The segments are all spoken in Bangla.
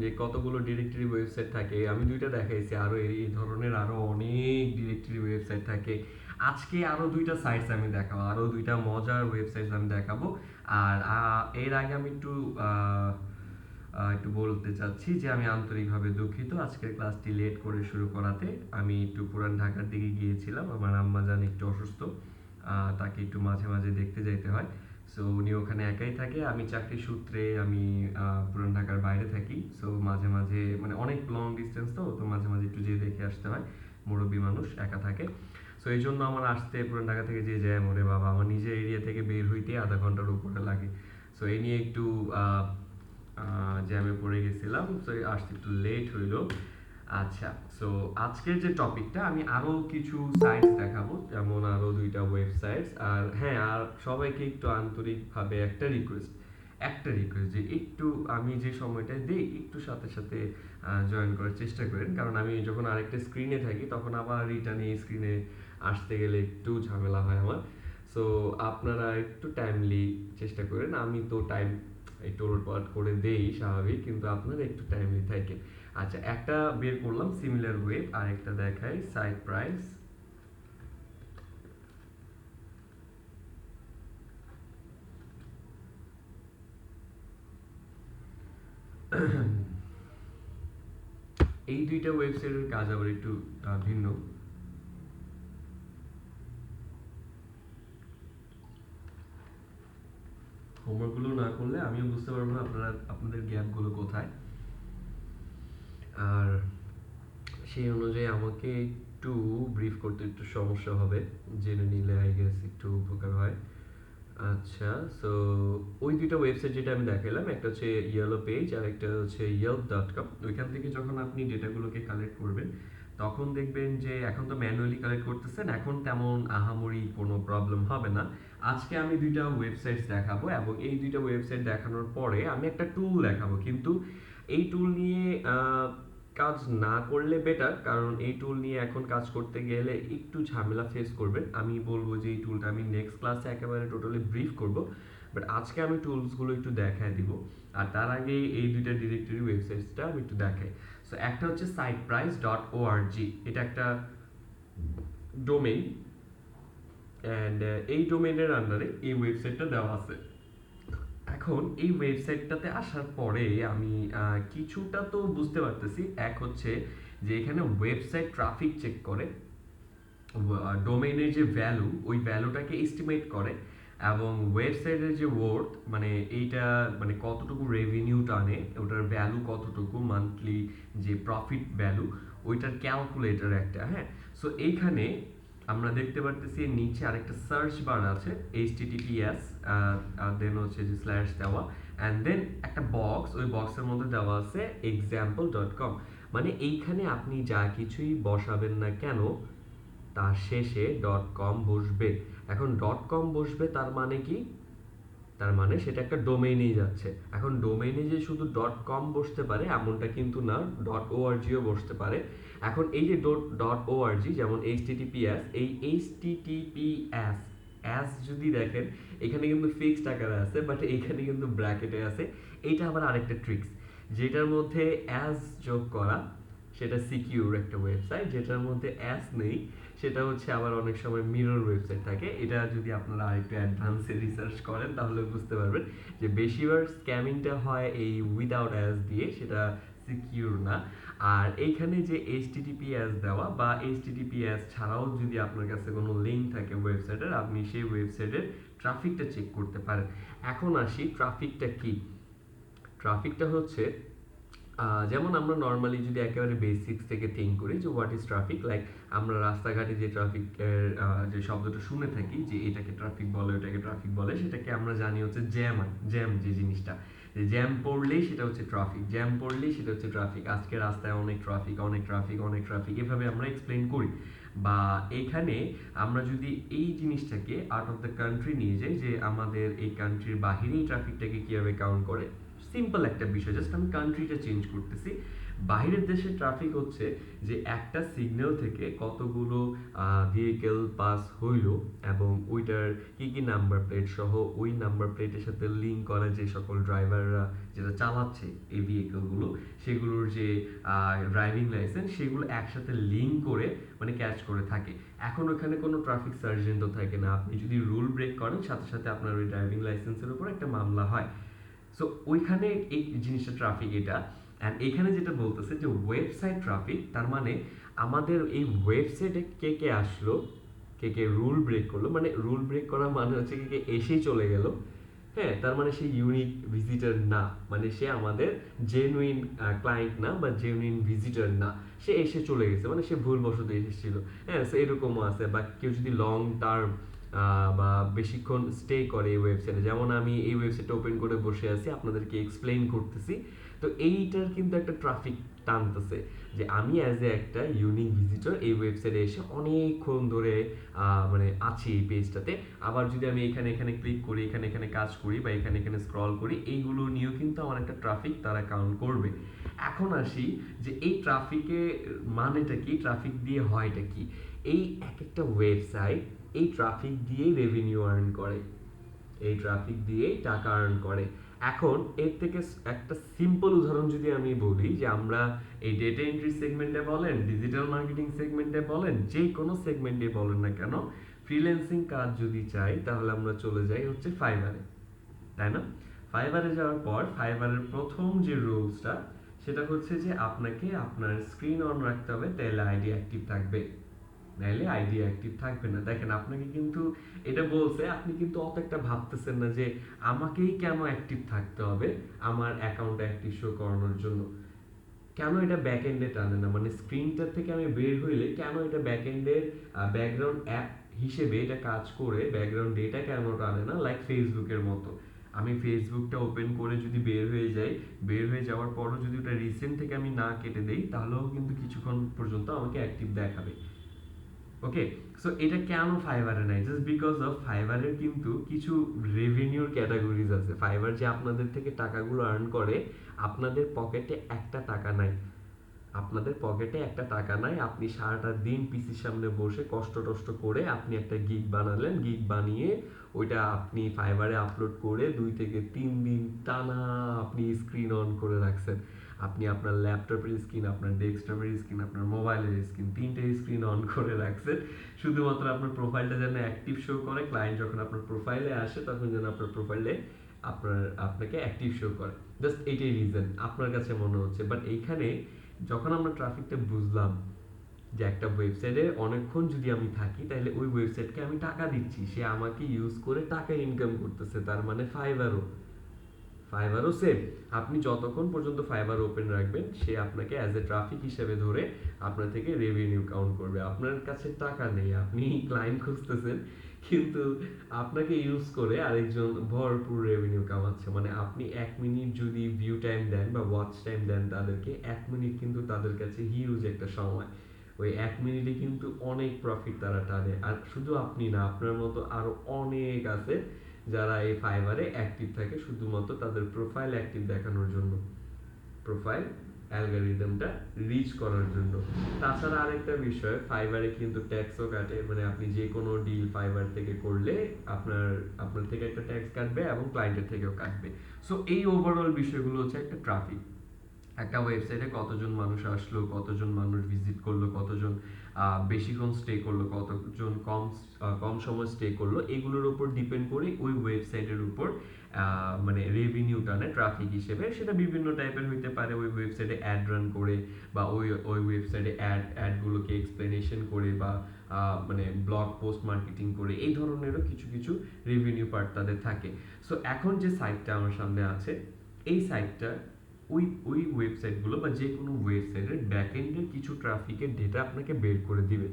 যে কতগুলো ডিরেক্টরি ওয়েবসাইট থাকে। আমি দুইটা দেখাইছি, আরো এই ধরনের আরো অনেক ডিরেক্টরি ওয়েবসাইট থাকে। আজকে আরো দুইটা সাইটস আমি দেখাবো, আরো দুইটা মজার ওয়েবসাইট আমি দেখাবো। আর এর আগে আমি একটু বলতে চাচ্ছি যে আমি আন্তরিকভাবে দুঃখিত আজকের ক্লাসটি লেট করে শুরু করাতে। আমি একটু পুরান ঢাকার দিকে গিয়েছিলাম, আমার আম্মাজান একটু অসুস্থ, তাকে একটু মাঝে মাঝে দেখতে যাইতে হয়। সো উনি ওখানে একাই থাকে, আমি চাকরি সূত্রে আমি পুরান ঢাকার বাইরে থাকি। সো মাঝে মাঝে মানে অনেক লং ডিস্টেন্স, তো মাঝে মাঝে একটু যেয়ে দেখে আসতে হয়। মুরব্বী মানুষ একা থাকে। সো এই জন্য আমার আসতে পুরান ঢাকা থেকে যে জ্যাম, ওরে বাবা, আমার নিজের এরিয়া থেকে বের হইতে আধা ঘন্টার উপরে লাগে। সো এই নিয়ে একটু জ্যামে পড়ে গেছিলাম, সো আসতে একটু লেট হইলো। আচ্ছা, সো আজকের যে টপিকটা, আমি আরো কিছু সাইটস দেখাবো, যেমন আরো দুইটা ওয়েবসাইটস। আর হ্যাঁ, আর সবাইকে একটু আন্তরিকভাবে একটা রিকোয়েস্ট যে একটু আমি যে সময়টা দিই একটু সাথে সাথে জয়েন করার চেষ্টা করেন, কারণ আমি যখন আরেকটা স্ক্রিনে থাকি তখন আবার রিটার্ন এই স্ক্রিনে আসতে গেলে একটু ঝামেলা হয় আমার। সো আপনারা একটু টাইমলি চেষ্টা করেন। আমি তো টাইম একটু ওলটপালট করে দেই স্বাভাবিক, কিন্তু আপনারা একটু টাইমলি থাকেন। আচ্ছা, একটা বের করলাম সিমিলার ওয়েব, আর একটা দেখাই সাইট প্রাইস। এই দুইটা ওয়েবসাইটের কাজ আবার একটু ভিন্ন। হোমওয়ার্কগুলো না করলে আমিও বুঝতে পারবো না আপনাদের গ্যাপগুলো কোথায়। আর সেই অনুযায়ী আমাকে একটু ব্রিফ করতে একটু সমস্যা হবে, জেনে নিলে আই গেস একটু উপকার হয়। আচ্ছা, সো ওই দুইটা ওয়েবসাইট যেটা আমি দেখালাম, একটা হচ্ছে ইয়েলো পেজ আর একটা হচ্ছে yelp.com। ওইখান থেকে যখন আপনি ডেটাগুলোকে কালেক্ট করবেন তখন দেখবেন যে এখন তো ম্যানুয়ালি কালেক্ট করতেছেন, এখন তেমন আহামরি কোনো প্রবলেম হবে না। আজকে আমি দুইটা ওয়েবসাইট দেখাবো, এবং এই দুইটা ওয়েবসাইট দেখানোর পরে আমি একটা টুল দেখাবো। কিন্তু এই টুল নিয়ে কাজ না করলে বেটার, কারণ এই টুল নিয়ে এখন কাজ করতে গেলে একটু ঝামেলা ফেস করবেন। আমি বলবো যে এই টুলটা আমি নেক্সট ক্লাসে একেবারে টোটালি ব্রিফ করব, বাট আজকে আমি টুলসগুলো একটু দেখায় দিব। আর তার আগে এই দুইটা ডিরেক্টরি ওয়েবসাইটসটা আমি একটু দেখাই। সো একটা হচ্ছে siteprice.org, এটা একটা ডোমেইন, অ্যান্ড এই ডোমেইনের আন্ডারে এই ওয়েবসাইটটা দেওয়া আছে। এখন এই ওয়েবসাইটটাতে আসার পরে আমি কিছুটা তো বুঝতে পারতেছি। এক হচ্ছে যে এখানে ওয়েবসাইট ট্রাফিক চেক করে, ডোমেইনের যে ভ্যালু, ওই ভ্যালুটাকে এস্টিমেট করে, এবং ওয়েবসাইটের যে ওয়ার্থ, মানে এইটা মানে কতটুকু রেভিনিউ টানে, ওটার ভ্যালু কতটুকু মান্থলি, যে প্রফিট ভ্যালু, ওইটার ক্যালকুলেটর একটা। হ্যাঁ, সো এইখানে আমরা দেখতে পারতেছি নিচে আরেকটা সার্চ বার আছে, https, দেন হচ্ছে যে স্ল্যাশ দেওয়া, অ্যান্ড দেন একটা বক্স, ওই বক্সের মধ্যে দেওয়া আছে example.com। মানে এইখানে আপনি যা কিছুই বসাবেন না কেন তার শেষে ডট কম বসবে। এখন ডট কম বসবে তার মানে কি? তার মানে সেটা একটা ডোমেইনেই যাচ্ছে। এখন ডোমেইনে যে শুধু ডট কম বসতে পারে এমনটা কিন্তু না, ডট ওআরজিও বসতে পারে। এখন এই যে ডট ওআরজি, যেমন এইচটিটিপিএস, এই এইচটিটিপিএস অ্যাস যদি দেখেন এখানে কিন্তু ফিক্সড আকারে আছে, বাট এইখানে কিন্তু ব্র্যাকেটে আছে। এইটা আবার আরেকটা ট্রিক্স, যেটার মধ্যে অ্যাস যোগ করা সেটা সিকিউর একটা ওয়েবসাইট, যেটার মধ্যে অ্যাস নেই সেটা হচ্ছে আবার অনেক সময় মিরর ওয়েবসাইট থাকে। এটা যদি আপনারা আরেকটু অ্যাডভান্সে রিসার্চ করেন তাহলে বুঝতে পারবেন যে বেশিরভাগ স্ক্যামিংটা হয় এই উইদাউট অ্যাস দিয়ে, সেটা সিকিউর না। আর এইখানে যে এইচটিটিপিএস দেওয়া বা এইচটিটিপিএস ছাড়াও যদি আপনার কাছে কোনো লিঙ্ক থাকে ওয়েবসাইটের, আপনি সেই ওয়েবসাইটের ট্রাফিকটা চেক করতে পারেন। এখন আসি ট্রাফিকটা কি। ট্রাফিকটা হচ্ছে যেমন আমরা নর্মালি যদি একেবারে বেসিক্স থেকে থিঙ্ক করি যে হোয়াট ইজ ট্রাফিক, লাইক আমরা রাস্তাঘাটে যে ট্রাফিকের যে শব্দটা শুনে থাকি যে এটাকে ট্রাফিক বলে ওটাকে ট্রাফিক বলে, সেটাকে আমরা জানি হচ্ছে জ্যাম যে জিনিসটা, যে জ্যাম পড়লেই সেটা হচ্ছে ট্রাফিক, জ্যাম পড়লেই সেটা হচ্ছে ট্রাফিক, আজকে রাস্তায় অনেক ট্রাফিক অনেক ট্রাফিক অনেক ট্রাফিক, এভাবে আমরা এক্সপ্লেন করি। বা এখানে আমরা যদি এই জিনিসটাকে আউট অফ দ্য কান্ট্রি নিয়ে যাই, যে আমাদের এই কান্ট্রির বাহিরেই ট্রাফিকটাকে কীভাবে কাউন্ট করে। সিম্পল একটা বিষয়, জাস্ট আমি কান্ট্রিটা চেঞ্জ করতেছি। বাইরের দেশের ট্রাফিক হচ্ছে যে একটা সিগন্যাল থেকে কতগুলো ভেহিকেল পাস হইলো এবং ওইটার কি কি নাম্বার প্লেট সহ ওই নাম্বার প্লেটের সাথে লিঙ্ক করা যে সকল ড্রাইভাররা যেটা চালাচ্ছে এই ভেহিকেলগুলো, সেগুলোর যে ড্রাইভিং লাইসেন্স সেগুলো একসাথে লিঙ্ক করে মানে ক্যাচ করে থাকে। এখন ওখানে কোনো ট্রাফিক সার্জেন্টও থাকে না, আপনি যদি রুল ব্রেক করেন সাথে সাথে আপনার ওই ড্রাইভিং লাইসেন্সের উপর একটা মামলা হয়। সো ওইখানে এই জিনিসটা ট্রাফিক এটা। অ্যান্ড এখানে যেটা বলতেছে যে ওয়েবসাইট ট্রাফিক, তার মানে আমাদের এই ওয়েবসাইটে কে কে আসলো, কে কে রুল ব্রেক করলো, মানে রুল ব্রেক করা মানে হচ্ছে কে কে এসেই চলে গেল, হ্যাঁ, তার মানে সে ইউনিক ভিজিটর না, মানে সে আমাদের জেনুইন ক্লায়েন্ট না বা জেনুইন ভিজিটর না, সে এসে চলে গেছে, মানে সে ভুলবশত এসেছিল। হ্যাঁ, সো এরকমও আছে। বা কেউ যদি লং টার্ম বা বেশিক্ষণ স্টে করে এই ওয়েবসাইটে, যেমন আমি এই ওয়েবসাইটটা ওপেন করে বসে আছি আপনাদেরকে এক্সপ্লেইন করতেছি, তো এইটার কিন্তু একটা ট্রাফিক টানতেছে যে আমি অ্যাজ এ একটা ইউনিক ভিজিটর এই ওয়েবসাইটে এসে অনেকক্ষণ ধরে মানে আছি এই পেজটাতে। আবার যদি আমি এখানে এখানে ক্লিক করি, এখানে এখানে কাজ করি বা এখানে এখানে স্ক্রল করি, এইগুলো নিয়েও কিন্তু আমার একটা ট্রাফিক তারা কাউন্ট করবে। এখন আসি যে এই ট্রাফিকে মানেটা কি, ট্রাফিক দিয়ে হয়টা কি। এই এক একটা ওয়েবসাইট এই ট্রাফিক দিয়েই রেভিনিউ আর্ন করে, এই ট্রাফিক দিয়েই টাকা আর্ন করে। এখন এর থেকে একটা সিম্পল উদাহরণ যদি আমি বলি, যে আমরা এই ডেটা এন্ট্রি সেগমেন্টে বলেন, ডিজিটাল মার্কেটিং সেগমেন্টে বলেন, যে কোনো সেগমেন্টে বলেন না কেন, ফ্রিল্যান্সিং কাজ যদি চাই তাহলে আমরা চলে যাই হচ্ছে ফাইবারে, তাই না? ফাইবারে যাওয়ার পর ফাইবারের প্রথম যে রুলসটা সেটা হচ্ছে যে আপনাকে আপনার স্ক্রিন অন রাখতে হবে, তাহলে আইডি অ্যাক্টিভ থাকবে, নাইলে আইডি অ্যাক্টিভ থাকবে না। দেখেন আপনাকে কিন্তু এটা বলছে, আপনি কিন্তু অত একটা ভাবতেছেন না যে আমাকেই কেন অ্যাক্টিভ থাকতে হবে আমার অ্যাকাউন্ট অ্যাক্টিভ শো করানোর জন্য, কেন এটা ব্যাক এন্ডে টানে না, মানে স্ক্রিনটার থেকে আমি বের হইলে কেন এটা ব্যাক এন্ডের ব্যাকগ্রাউন্ড অ্যাপ হিসেবে এটা কাজ করে ব্যাকগ্রাউন্ড ডেটা কেন টানে না, লাইক ফেসবুকের মতো। আমি ফেসবুকটা ওপেন করে যদি বের হয়ে যাই, বের হয়ে যাওয়ার পরও যদি ওটা রিসেন্ট থেকে আমি না কেটে দেই, তাহলেও কিন্তু কিছুক্ষণ পর্যন্ত আমাকে অ্যাক্টিভ দেখাবে। ওকে, সো এটা কেন ফাইবারে নাই, জাস্ট বিকজ অফ ফাইবারের কিন্তু কিছু রেভিনিউর ক্যাটাগরিজ আছে। ফাইবার যে আপনাদের থেকে টাকাগুলো আর্ন করে, আপনাদের পকেটে একটা টাকা নাই, আপনাদের পকেটে একটা টাকা নাই, আপনি সারাটা দিন পিসির সামনে বসে কষ্ট টষ্ট করে আপনি একটা গিগ বানালেন, গিগ বানিয়ে ওইটা আপনি ফাইবারে আপলোড করে 2 থেকে 3 দিন টানা আপনি স্ক্রিন অন করে রাখছেন। আপনি আপনার ল্যাপটপের স্ক্রিন, আপনার ডেস্কটপের স্ক্রিন, আপনার মোবাইলের স্ক্রিন, তিনটে স্ক্রিন অন করে রাখছেন, শুধুমাত্র আপনার প্রোফাইলটা যেন অ্যাক্টিভ শো করে, ক্লায়েন্ট যখন আপনার প্রোফাইলে আসে তখন যেন আপনার প্রোফাইলে আপনাকে অ্যাক্টিভ শো করে। জাস্ট এইটাই রিজন আপনার কাছে মনে হচ্ছে। বাট এইখানে যখন আমরা ট্রাফিকটা বুঝলাম যে একটা ওয়েবসাইটে অনেকক্ষণ যদি আমি থাকি তাহলে ওই ওয়েবসাইটকে আমি টাকা দিচ্ছি, সে আমাকে ইউজ করে টাকা ইনকাম করতেছে, তার মানে ফাইবারও সেম। আপনি যতক্ষণ পর্যন্ত ফাইবার ওপেন রাখবেন সে আপনাকে অ্যাজ এ ট্রাফিক হিসেবে ধরে আপনার থেকে রেভিনিউ কাউন্ট করবে। আপনার কাছে টাকা নেই, আপনি ক্লায়েন্ট খুঁজতেছেন, কিন্তু আপনাকে ইউজ করে আরেকজন ভরপুর রেভিনিউ কামাচ্ছে। মানে আপনি 1 মিনিট যদি ভিউ টাইম দেন বা ওয়াচ টাইম দেন তাদেরকে, 1 মিনিট কিন্তু তাদের কাছে হিউজ একটা সময়। ওই 1 মিনিটে কিন্তু অনেক প্রফিট তারা টানে। আর শুধু আপনি না, আপনার মতো আরো অনেক আছে যারা এই ফাইবারে অ্যাক্টিভ থাকে শুধুমাত্র তাদের প্রোফাইল অ্যাক্টিভ দেখানোর জন্য, প্রোফাইল অ্যালগরিদমটা রিচ করার জন্য। তাছাড়া আরেকটা বিষয়, ফাইবারে কিন্তু ট্যাক্সও কাটে, মানে আপনি যে কোনো ডিল ফাইবার থেকে করলে আপনার থেকে একটা ট্যাক্স কাটবে এবং ক্লায়েন্টের থেকেও কাটবে। সো এই ওভারঅল বিষয়গুলো হচ্ছে একটা ট্রাফিক। একটা ওয়েবসাইটে কতজন মানুষ আসলো, কতজন মানুষ ভিজিট করলো, কতজন বেশিক্ষণ স্টে করলো, কতজন কম সময় স্টে করলো, এগুলোর উপর ডিপেন্ড করে ওই ওয়েবসাইটের উপর মানে রেভিনিউ টানে ট্রাফিক হিসেবে। সেটা বিভিন্ন টাইপের হইতে পারে, ওই ওয়েবসাইটে অ্যাড রান করে বা ওই ওয়েবসাইটে অ্যাডগুলোকে এক্সপ্লেনেশন করে বা মানে ব্লগ পোস্ট মার্কেটিং করে, এই ধরনেরও কিছু কিছু রেভিনিউ পার্ট তাদের থাকে। সো এখন যে সাইটটা আমার সামনে আছে, এই সাইটটা ওই ওয়েবসাইটগুলো বা যে কোনো ওয়েবসাইটের ব্যাকএন্ডের কিছু ট্রাফিকের ডেটা আপনাকে বের করে দিবে।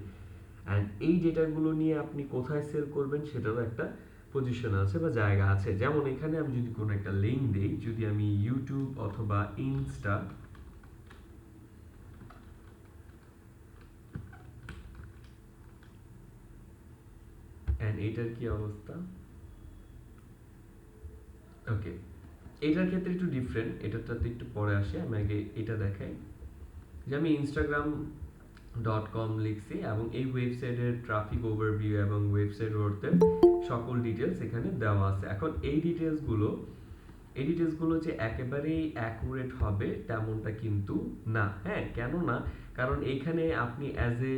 অ্যান্ড এই ডেটাগুলো নিয়ে আপনি কোথায় সেল করবেন সেটারও একটা পজিশন আছে বা জায়গা আছে। যেমন এখানে আমি যদি কোনো একটা লিঙ্ক দিই, যদি আমি ইউটিউব অথবা ইনস্টা, অ্যান্ড এটার কি অবস্থা, ওকে, এটার ক্ষেত্রে একটু ডিফারেন্ট, এটাতে একটু পরে আসে, আমি আগে এটা দেখাই। যে আমি instagram.com লিখছি এবং এই ওয়েবসাইটের ট্রাফিক ওভারভিউ এবং ওয়েবসাইট গ্রোথের সকল ডিটেলস এখানে দেওয়া আছে। এখন এই ডিটেলসগুলো যে একেবারেই অ্যাকুরেট হবে তেমনটা কিন্তু না, হ্যাঁ। কেন না? কারণ এখানে আপনি অ্যাজ এ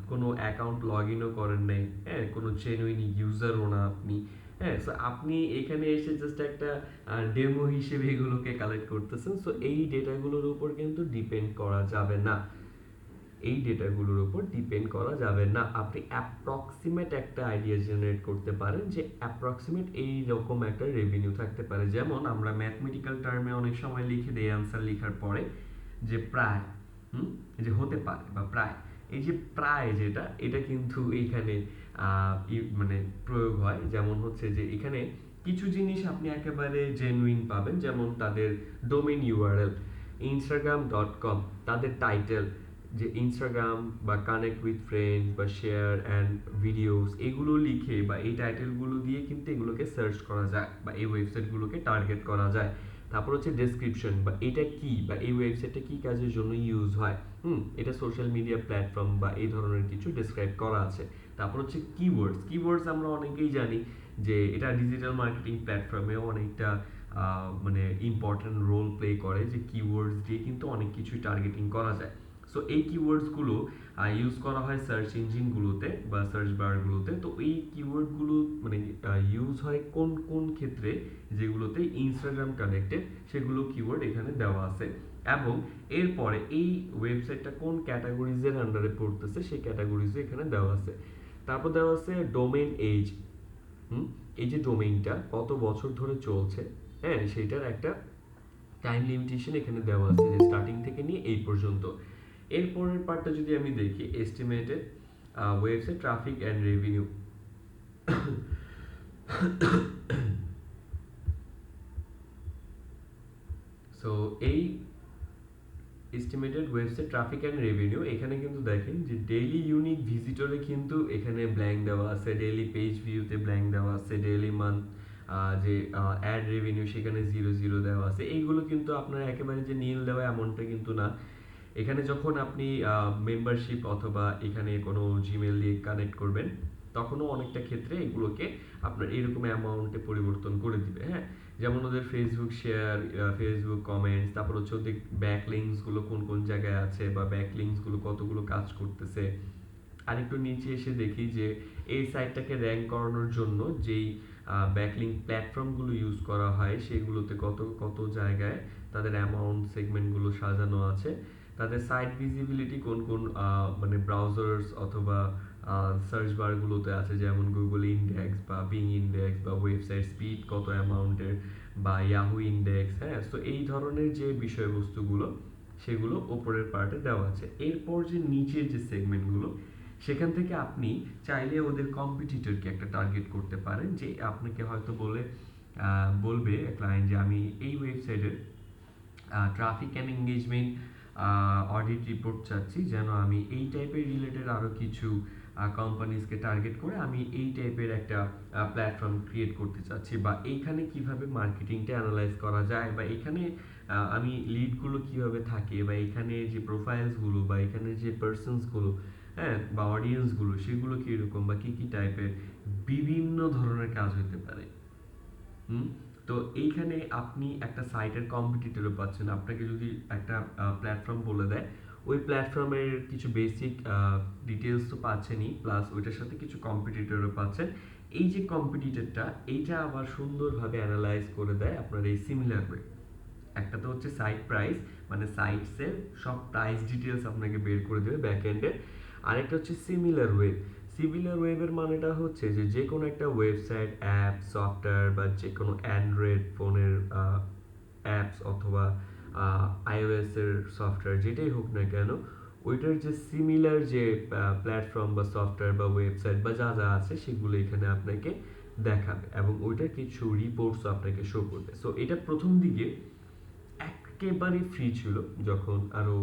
কোনো অ্যাকাউন্ট লগ ইনও করেন নাই, হ্যাঁ, কোনো জেনুইন ইউজারও না আপনি, হ্যাঁ। সো আপনি এখানে এসে জাস্ট একটা ডেমো হিসেবে এগুলোকে কালেক্ট করতেছেন। সো এই ডেটাগুলোর উপর কিন্তু ডিপেন্ড করা যাবে না, এই ডেটাগুলোর উপর ডিপেন্ড করা যাবে না। আপনি অ্যাপ্রক্সিমেট একটা আইডিয়া জেনারেট করতে পারেন যে অ্যাপ্রক্সিমেট এই রকম একটা রেভিনিউ থাকতে পারে। যেমন আমরা ম্যাথমেটিক্যাল টার্মে অনেক সময় লিখে দেই অ্যান্সার লেখার পরে যে প্রায়, যে হতে পারে বা প্রায়, এই যে প্রায় যেটা, এটা কিন্তু এইখানে মানে প্রয়োগ হয়। যেমন হচ্ছে যে এখানে কিছু জিনিস আপনি একেবারে জেনুইন পাবেন, যেমন তাদের ডোমেইন ইউআরএল instagram.com, তাদের টাইটেল যে ইনস্টাগ্রাম বা কানেক্ট উইথ ফ্রেন্ডস বা শেয়ার অ্যান্ড ভিডিওস, এগুলো লিখে বা এই টাইটেলগুলো দিয়ে কিন্তু এগুলোকে সার্চ করা যায় বা এই ওয়েবসাইটগুলোকে টার্গেট করা যায়। তারপর হচ্ছে ডেসক্রিপশন, বা এটা কি বা এই ওয়েবসাইটটা কি কাজের জন্য ইউজ হয়, এটা সোশ্যাল মিডিয়া প্ল্যাটফর্ম বা এই ধরনের কিছু ডেসক্রাইব করা আছে। তারপর হচ্ছে কিওয়ার্ডস আমরা অনেকেই জানি যে এটা ডিজিটাল মার্কেটিং প্ল্যাটফর্মেও অনেকটা মানে ইম্পর্টেন্ট রোল প্লে করে, যে কিওয়ার্ডস দিয়ে কিন্তু অনেক কিছুই টার্গেটিং করা যায়। সো এই কিওয়ার্ডসগুলো ইউজ করা হয় সার্চ ইঞ্জিনগুলোতে বা সার্চ বারগুলোতে। তো এই কিওয়ার্ডগুলো মানে ইউজ হয় কোন কোন ক্ষেত্রে, যেগুলোতে ইনস্টাগ্রাম কানেক্টেড, সেগুলো কিওয়ার্ড এখানে দেওয়া আছে। এবং এরপরে এই ওয়েবসাইটটা কোন ক্যাটাগরিজের আন্ডারে পড়তেছে সেই ক্যাটাগরিজও এখানে দেওয়া আছে। তারপর দেওয়া আছে ডোমেইন এজ, এই যে ডোমেইনটা কত বছর ধরে চলছে, হ্যাঁ, সেটার একটা টাইম লিমিটেশন এখানে দেওয়া আছে, যে স্টার্টিং থেকে নিয়ে এই পর্যন্ত। এরপরের পার্টটা যদি আমি দেখি, estimated website traffic and revenue. So এই estimated website traffic and revenue, এখানে কিন্তু দেখেন যে ডেইলি ইউনিক ভিজিটরে কিন্তু এখানে ব্ল্যাঙ্ক দেওয়া আছে, ডেইলি পেজ ভিউতে ব্ল্যাঙ্ক দেওয়া আছে, ডেইলি মান্থ যে অ্যাড রেভিনিউ সেখানে 0 দেওয়া আছে। এইগুলো কিন্তু আপনার একেবারে যে নীল দেওয়া এমনটা কিন্তু না। এখানে যখন আপনি মেম্বারশিপ অথবা এখানে কোনো জিমেল দিয়ে কানেক্ট করবেন, তখনও অনেকটা ক্ষেত্রে এগুলোকে আপনার এরকম অ্যামাউন্টে পরিবর্তন করে দিবে, হ্যাঁ। যেমন ওদের ফেসবুক শেয়ার, ফেসবুক কমেন্টস, তারপর হচ্ছে ওদের ব্যাক লিঙ্কসগুলো কোন কোন জায়গায় আছে বা ব্যাক লিঙ্কসগুলো কতগুলো কাজ করতেছে। আরেকটু নিচে এসে দেখি যে এই সাইটটাকে র্যাঙ্ক করানোর জন্য যেই ব্যাকলিঙ্ক প্ল্যাটফর্মগুলো ইউজ করা হয় সেগুলোতে কত কত জায়গায় তাদের অ্যামাউন্ট সেগমেন্টগুলো সাজানো আছে। তাদের সাইট ভিজিবিলিটি কোন কোন মানে ব্রাউজার্স অথবা সার্চ বারগুলোতে আছে, যেমন গুগল ইন্ডেক্স বা বিং ইন্ডেক্স বা ওয়েবসাইট স্পিড কত অ্যামাউন্টের বা ইয়াহু ইন্ডেক্স, হ্যাঁ। সো এই ধরনের যে বিষয়বস্তুগুলো সেগুলো ওপরের পার্টে দেওয়া আছে। এরপর যে নিচের যে সেগমেন্টগুলো, সেখান থেকে আপনি চাইলে ওদের কম্পিটিটরকে একটা টার্গেট করতে পারেন, যে আপনাকে হয়তো বলবে ক্লায়েন্ট যে আমি এই ওয়েবসাইটের traffic and engagement audit report চাচ্ছি, যেন আমি এই টাইপের রিলেটেড আরও কিছু কোম্পানিজকে টার্গেট করে আমি এই টাইপের একটা প্ল্যাটফর্ম ক্রিয়েট করতে চাচ্ছি, বা এইখানে কিভাবে মার্কেটিংটা অ্যানালাইজ করা যায়, বা এখানে আমি লিডগুলো কিভাবে থাকে, বা এখানে যে প্রোফাইলসগুলো বা এখানে যে পার্সনসগুলো, হ্যাঁ, বা অডিয়েন্সগুলো সেগুলো কীরকম বা কী কী টাইপের, বিভিন্ন ধরনের কাজ হতে পারে। তো এইখানে আপনি একটা সাইটের কম্পিটিটরও পাচ্ছেন। আপনাকে যদি একটা প্ল্যাটফর্ম বলে দেয়, ওই প্ল্যাটফর্মের কিছু বেসিক ডিটেলস তো পাচ্ছেনই, প্লাস ওইটার সাথে কিছু কম্পিটিটরও পাচ্ছেন। এই যে কম্পিটিটরটা, এইটা আবার সুন্দরভাবে অ্যানালাইজ করে দেয় আপনার এই সিমিলার ওয়েব। একটা তো হচ্ছে সাইট প্রাইস, মানে সাইটসের সব প্রাইস ডিটেলস আপনাকে বের করে দেবে ব্যাক এন্ডে। আরেকটা হচ্ছে সিমিলার ওয়েব। সিমিলার ওয়েবের মানেটা হচ্ছে যে যে কোনো একটা ওয়েবসাইট, অ্যাপ, সফটওয়্যার বা যে কোনো অ্যান্ড্রয়েড ফোনের অ্যাপস অথবা আইওএস এর সফটওয়্যার যেটাই হোক না কেন, ওইটার যে সিমিলার যে প্ল্যাটফর্ম বা সফটওয়্যার বা ওয়েবসাইট বা যা যা আছে সেগুলো এখানে আপনাকে দেখাবে এবং ওইটার কিছু রিপোর্টস আপনাকে শো করবে। সো এটা প্রথম দিকে একেবারে ফ্রি ছিল, যখন আরও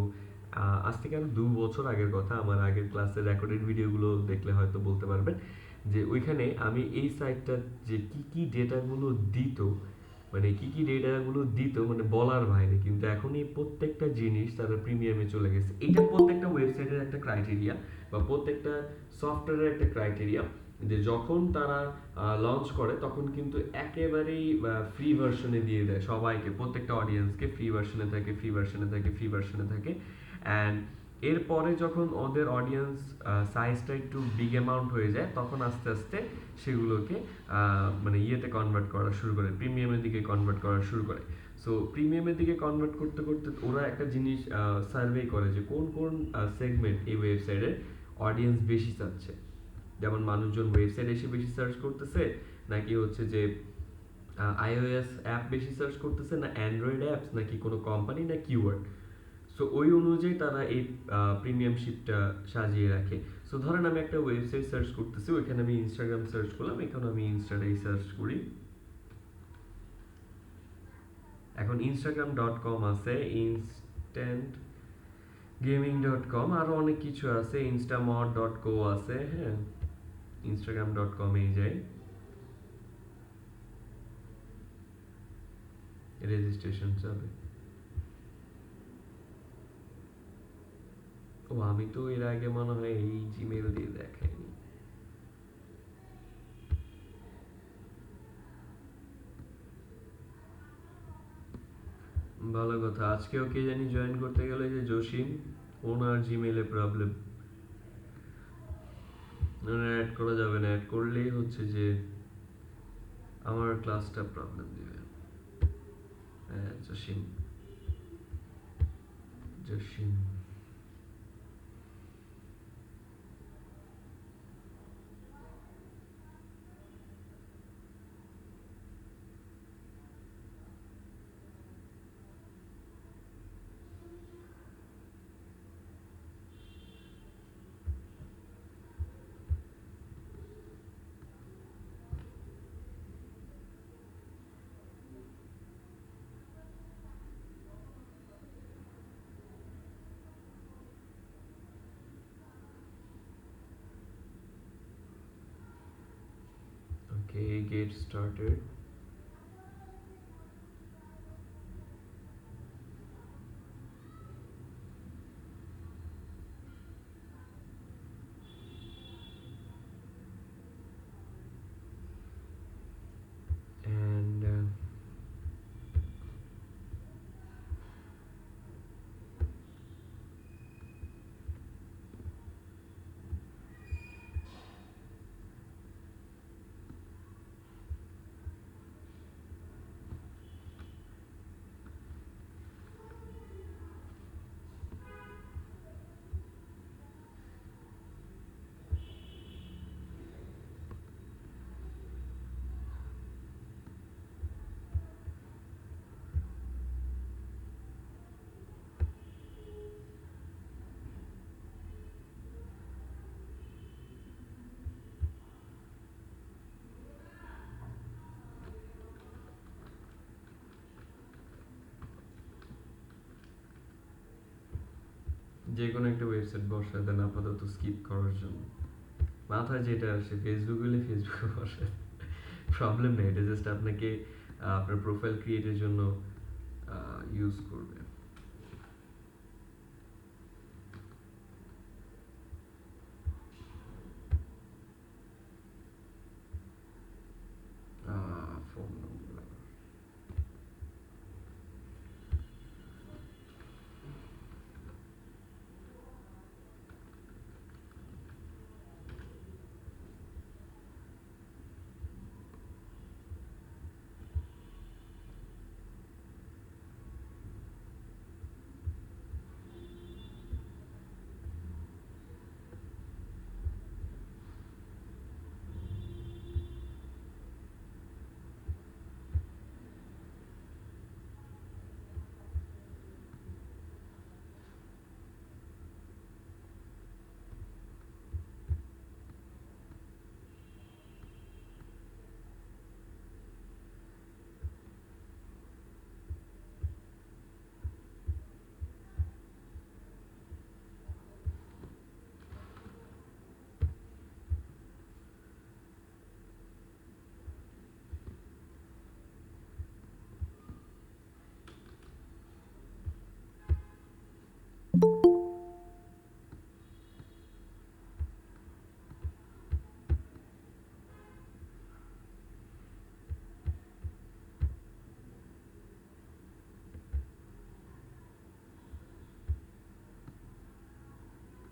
আজ থেকে আরো 2 বছর আগের কথা, আমার আগের ক্লাসের রেকর্ডেড ভিডিওগুলো দেখলে হয়তো বলতে পারবেন যে ওইখানে আমি এই সাইটটা যে কি কি ডেটাগুলো দিত মানে কি কি ডেটাগুলো দিত মানে বলার বাইরে, কিন্তু এখন এই প্রত্যেকটা জিনিস তারা প্রিমিয়ামে চলে গেছে। এটা প্রত্যেকটা ওয়েবসাইটের একটা ক্রাইটেরিয়া বা প্রত্যেকটা সফটওয়্যারের একটা ক্রাইটেরিয়া, যে যখন তারা লঞ্চ করে তখন কিন্তু একেবারেই ফ্রি ভার্সনে দিয়ে দেয় সবাইকে, প্রত্যেকটা অডিয়েন্সকে ফ্রি ভার্সনে থাকে, ফ্রি ভার্সনে থাকে, ফ্রি ভার্সনে থাকে। অ্যান্ড এরপরে যখন ওদের অডিয়েন্স সাইজটা একটু বিগ অ্যামাউন্ট হয়ে যায়, তখন আস্তে আস্তে সেগুলোকে মানে ইয়েতে কনভার্ট করা শুরু করে, প্রিমিয়ামের দিকে কনভার্ট করা শুরু করে। সো প্রিমিয়ামের দিকে কনভার্ট করতে করতে ওরা একটা জিনিস সার্ভে করে যে কোন কোন সেগমেন্ট এই ওয়েবসাইটের অডিয়েন্স বেশি চাচ্ছে। যেমন মানুষজন ওয়েবসাইট এসে বেশি সার্চ করতেছে, নাকি হচ্ছে যে আইওএস অ্যাপ বেশি সার্চ করতেছে, না অ্যান্ড্রয়েড অ্যাপস, নাকি কোনো কোম্পানি, না কিওয়ার্ড। সো ওই অনুযায়ী তারা এই প্রিমিয়ামশিপটা সাজিয়ে রাখে। সো ধরেন আমি একটা ওয়েবসাইট সার্চ করতেছি, ওইখানে আমি ইনস্টাগ্রাম সার্চ করলাম, এখন আমি ইনস্টাটাই সার্চ করি। এখন instagram.com আছে, ইনস্ট্যান্ট গেমিং.com, আরো অনেক কিছু আছে, instamod.co আছে। হ্যাঁ, instagram.com এই যাই, রেজিস্ট্রেশন যাবে। ও আমি তো এর আগে মনে হয় এই জিমেল দিয়ে দেখাইনি। ভালো কথা, আজকেও কে জানি জয়েন করতে গেলে যে জসিম, ওনার জিমেলে প্রবলেম, ওনার অ্যাড করা যাবে না, অ্যাড করলেই হচ্ছে যে আমার ক্লাসটা প্রবলেম দিবে। হ্যাঁ, Jasim, Jasim. Okay, get started. And যে কোনো একটা ওয়েবসাইট বসায় দেন আপাতত স্কিপ করার জন্য। মাথায় যেটা আসে, ফেসবুক হলে ফেসবুকে বসায়, প্রবলেম নেই, এটা জাস্ট আপনাকে আপনার প্রোফাইল ক্রিয়েটের জন্য ইউজ করবে। ফোন নম্বর,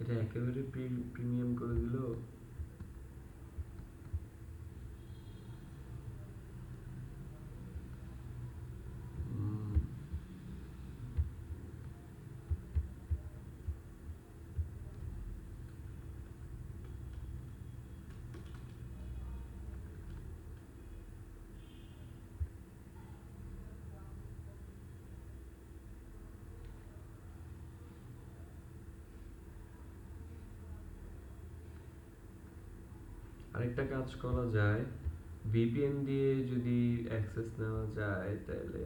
এটা একেবারে প্রিমিয়াম করে দিল। আরেকটা কাজ করা যায়, ভিপিএন দিয়ে যদি অ্যাক্সেস নেওয়া যায় তাহলে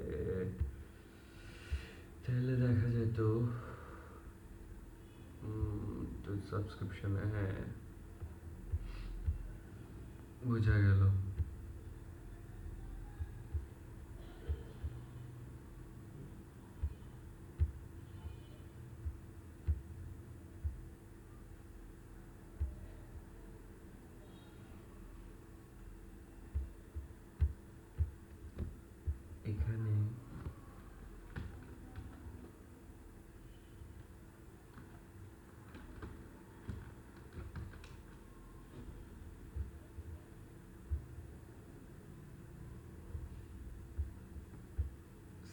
তাহলে দেখা যেত তো সাবস্ক্রিপশনে, হ্যাঁ বোঝা গেল। এখানে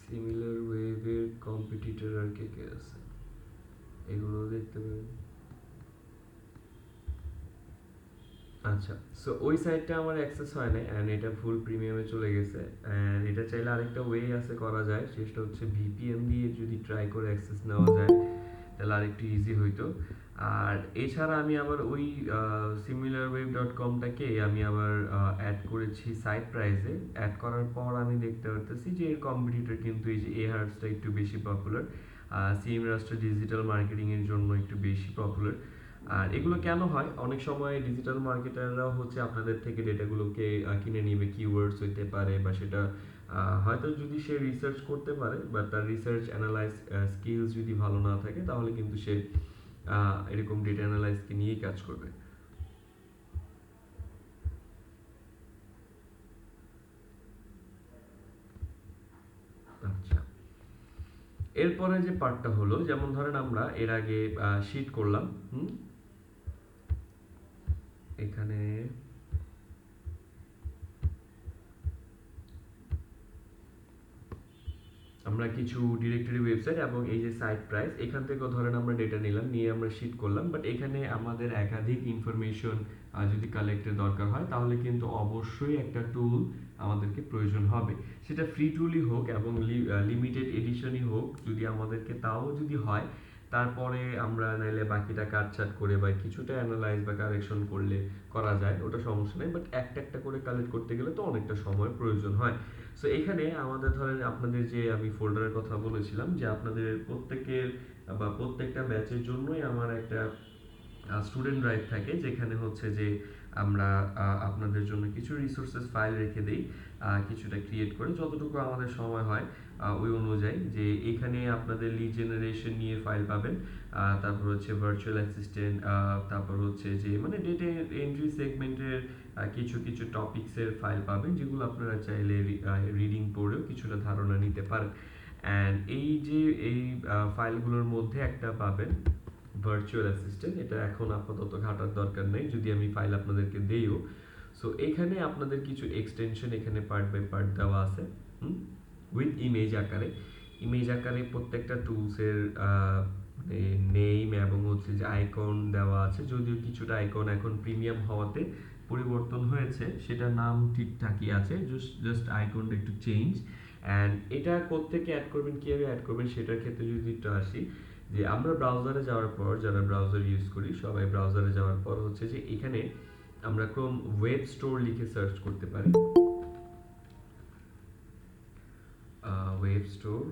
সিমিলার ওয়েভের কম্পিটিটর আর কে কে আছে এগুলো দেখতে পাবেন। আচ্ছা, সো ওই সাইটটা আমার অ্যাক্সেস হয় না অ্যান্ড এটা ফুল প্রিমিয়ামে চলে গেছে। অ্যান্ড এটা চাইলে আরেকটা ওয়ে আছে করা যায়, সেটা হচ্ছে ভিপিএন দিয়ে যদি ট্রাই করে অ্যাক্সেস নেওয়া যায় তাহলে আরেকটু ইজি হইতো। আর এছাড়া আমি আবার ওই similarweb.com-টাকে আমি আবার অ্যাড করেছি সাইট প্রাইসে। অ্যাড করার পর আমি দেখতে পারতেছি যে এর কম্পিটিটর কিন্তু এই যে এহার্টসটা একটু বেশি পপুলার, সিএম রাস্টার ডিজিটাল মার্কেটিং এর জন্য একটু বেশি পপুলার। আর এগুলো কেন হয়, অনেক সময় ডিজিটাল মার্কেটাররাও হচ্ছে আপনাদের থেকে ডেটাগুলোকে কিনে নিবে, কিওয়ার্ডস হইতে পারে বা সেটা হয়তো যদি সে রিসার্চ করতে পারে বা তার রিসার্চ অ্যানালাইজ স্কিলস যদি ভালো না থাকে তাহলে কিন্তু সে এরকম ডেটা অ্যানালাইজকে নিয়েই কাজ করবে। আচ্ছা, এরপরে যে পার্টটা হলো, যেমন ধরেন আমরা এর আগে শিট করলাম, এখানে আমরা কিছু ডিরেক্টরি ওয়েবসাইট এবং এই যে সাইট প্রাইস এখান থেকেও ধরেন আমরা ডেটা নিলাম, নিয়ে আমরা শিট করলাম। বাট এখানে আমাদের একাধিক ইনফরমেশন যদি কালেক্টের দরকার হয় তাহলে কিন্তু অবশ্যই একটা টুল আমাদেরকে প্রয়োজন হবে, সেটা ফ্রি টুলই হোক এবং লিমিটেড এডিশনই হোক যদি আমাদেরকে, তাও যদি হয় তারপরে আমরা নাইলে বাকিটা কাটছাট করে বা কিছুটা অ্যানালাইজ বা কারেকশন করলে করা যায়, ওটা সমস্যা নেই। বাট একটা একটা করে কালেক্ট করতে গেলে তো অনেকটা সময় প্রয়োজন হয়। সো এখানে আমাদের ধরেন আপনাদের যে আমি ফোল্ডারের কথা বলেছিলাম যে আপনাদের প্রত্যেকের বা প্রত্যেকটা ব্যাচের জন্যই আমার একটা স্টুডেন্ট ড্রাইভ থাকে, যেখানে হচ্ছে যে আমরা আপনাদের জন্য কিছু রিসোর্সেস ফাইল রেখে দিই, কিছুটা ক্রিয়েট করে যতটুকু আমাদের সময় হয় ওই অনুযায়ী। যে এখানে আপনাদের লিড জেনারেশন নিয়ে ফাইল পাবেন, তারপর হচ্ছে ভার্চুয়াল অ্যাসিস্ট্যান্ট, তারপর হচ্ছে যে মানে ডেটা এন্ট্রি সেগমেন্টের কিছু কিছু টপিক্সের ফাইল পাবেন, যেগুলো আপনারা চাইলে রিডিং পড়েও কিছুটা ধারণা নিতে পারেন। অ্যান্ড এই যে এই ফাইলগুলোর মধ্যে একটা পাবেন ভার্চুয়াল অ্যাসিস্ট্যান্ট, এটা এখন আপাতত ঘাটার দরকার নেই যদি আমি ফাইল আপনাদেরকে দেইও। সো এখানে আপনাদের কিছু এক্সটেনশন এখানে পার্ট বাই পার্ট দেওয়া আছে উইথ ইমেজ আকারে। ইমেজ আকারে প্রত্যেকটা টুলসের নেম এবং হচ্ছে যে আইকন দেওয়া আছে, যদিও কিছুটা আইকন এখন প্রিমিয়াম হওয়াতে পরিবর্তন হয়েছে, সেটা নাম ঠিকঠাকই আছে, জাস্ট আইকনটা একটু চেঞ্জ। অ্যান্ড এটা কোত্থেকে অ্যাড করবেন, কীভাবে অ্যাড করবেন সেটার ক্ষেত্রে যদি একটু আসি, যে আমরা ব্রাউজারে যাওয়ার পর, যারা ব্রাউজার ইউজ করি সবাই ব্রাউজারে যাওয়ার পর হচ্ছে যে এখানে আমরা ক্রোম ওয়েব স্টোর লিখে সার্চ করতে পারি। ওয়েব স্টোর,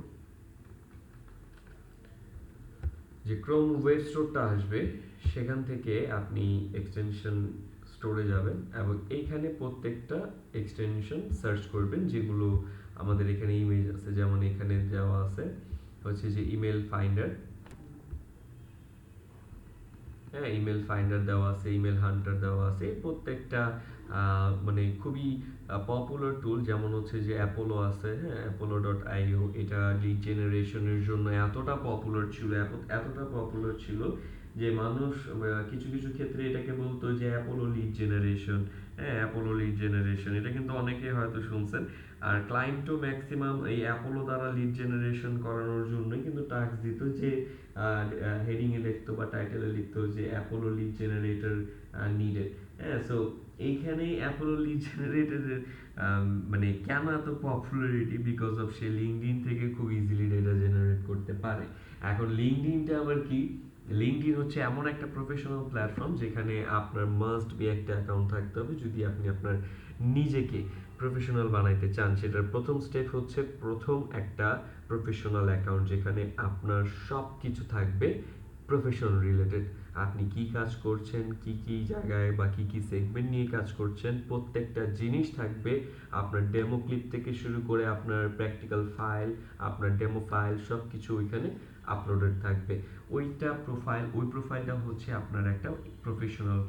যে ক্রোম ওয়েব স্টোরটা আসবে সেখান থেকে আপনি এক্সটেনশন স্টোরে যাবেন এবং এইখানে প্রত্যেকটা এক্সটেনশন সার্চ করবেন, যেগুলো আমাদের এখানে ইমেজ আছে, যেমন এখানে দেওয়া আছে হচ্ছে যে ইমেল ফাইন্ডার, হ্যাঁ ইমেল ফাইন্ডার দেওয়া আছে, ইমেল হান্টার দেওয়া আছে, প্রত্যেকটা মানে খুবই পপুলার টুল। যেমন হচ্ছে যে অ্যাপোলো আছে, হ্যাঁ apollo.io, এটা লিড জেনারেশনের জন্য এতটা পপুলার ছিল, এতটা পপুলার ছিল যে মানুষ কিছু কিছু ক্ষেত্রে এটাকে বলতো যে অ্যাপোলো লিড জেনারেশন। হ্যাঁ, অ্যাপোলো লিড জেনারেশন এটা কিন্তু অনেকেই হয়তো শুনছেন। আর ক্লায়েন্টও ম্যাক্সিমাম এই অ্যাপোলো দ্বারা লিড জেনারেশন করানোর জন্যই কিন্তু টাস্ক দিত যে হেডিং এ লিখতো বা টাইটেলে লিখতো যে অ্যাপোলো লিড জেনারেটর নিডেড। হ্যাঁ, সো এইখানেই অ্যাপোলো লিড জেনারেটরের মানে কেন এত popularity, because of say LinkedIn থেকে খুব ইজিলি ডেটা জেনারেট করতে পারে। এখন লিঙ্কডইনটা আবার কি, লিঙ্কডইন হচ্ছে এমন একটা প্রফেশনাল প্ল্যাটফর্ম যেখানে আপনার মাস্ট বি একটা অ্যাকাউন্ট থাকতে হবে যদি আপনি আপনার নিজেকে প্রফেশনাল বানাইতে চান। সেটার প্রথম স্টেপ হচ্ছে প্রথম একটা প্রফেশনাল অ্যাকাউন্ট যেখানে আপনার সব কিছু থাকবে প্রফেশনাল রিলেটেড। আপনি কি কাজ করছেন, কি কি জায়গায় বা কি কি সেগমেন্ট নিয়ে কাজ করছেন, প্রত্যেকটা জিনিস থাকবে। আপনার ডেমো ক্লিপ থেকে শুরু করে আপনার প্র্যাকটিক্যাল ফাইল, আপনার ডেমো ফাইল সব কিছু ওইখানে আপলোডেড থাকবে। ওই প্রোফাইলটা হচ্ছে আপনার একটা প্রফেশনাল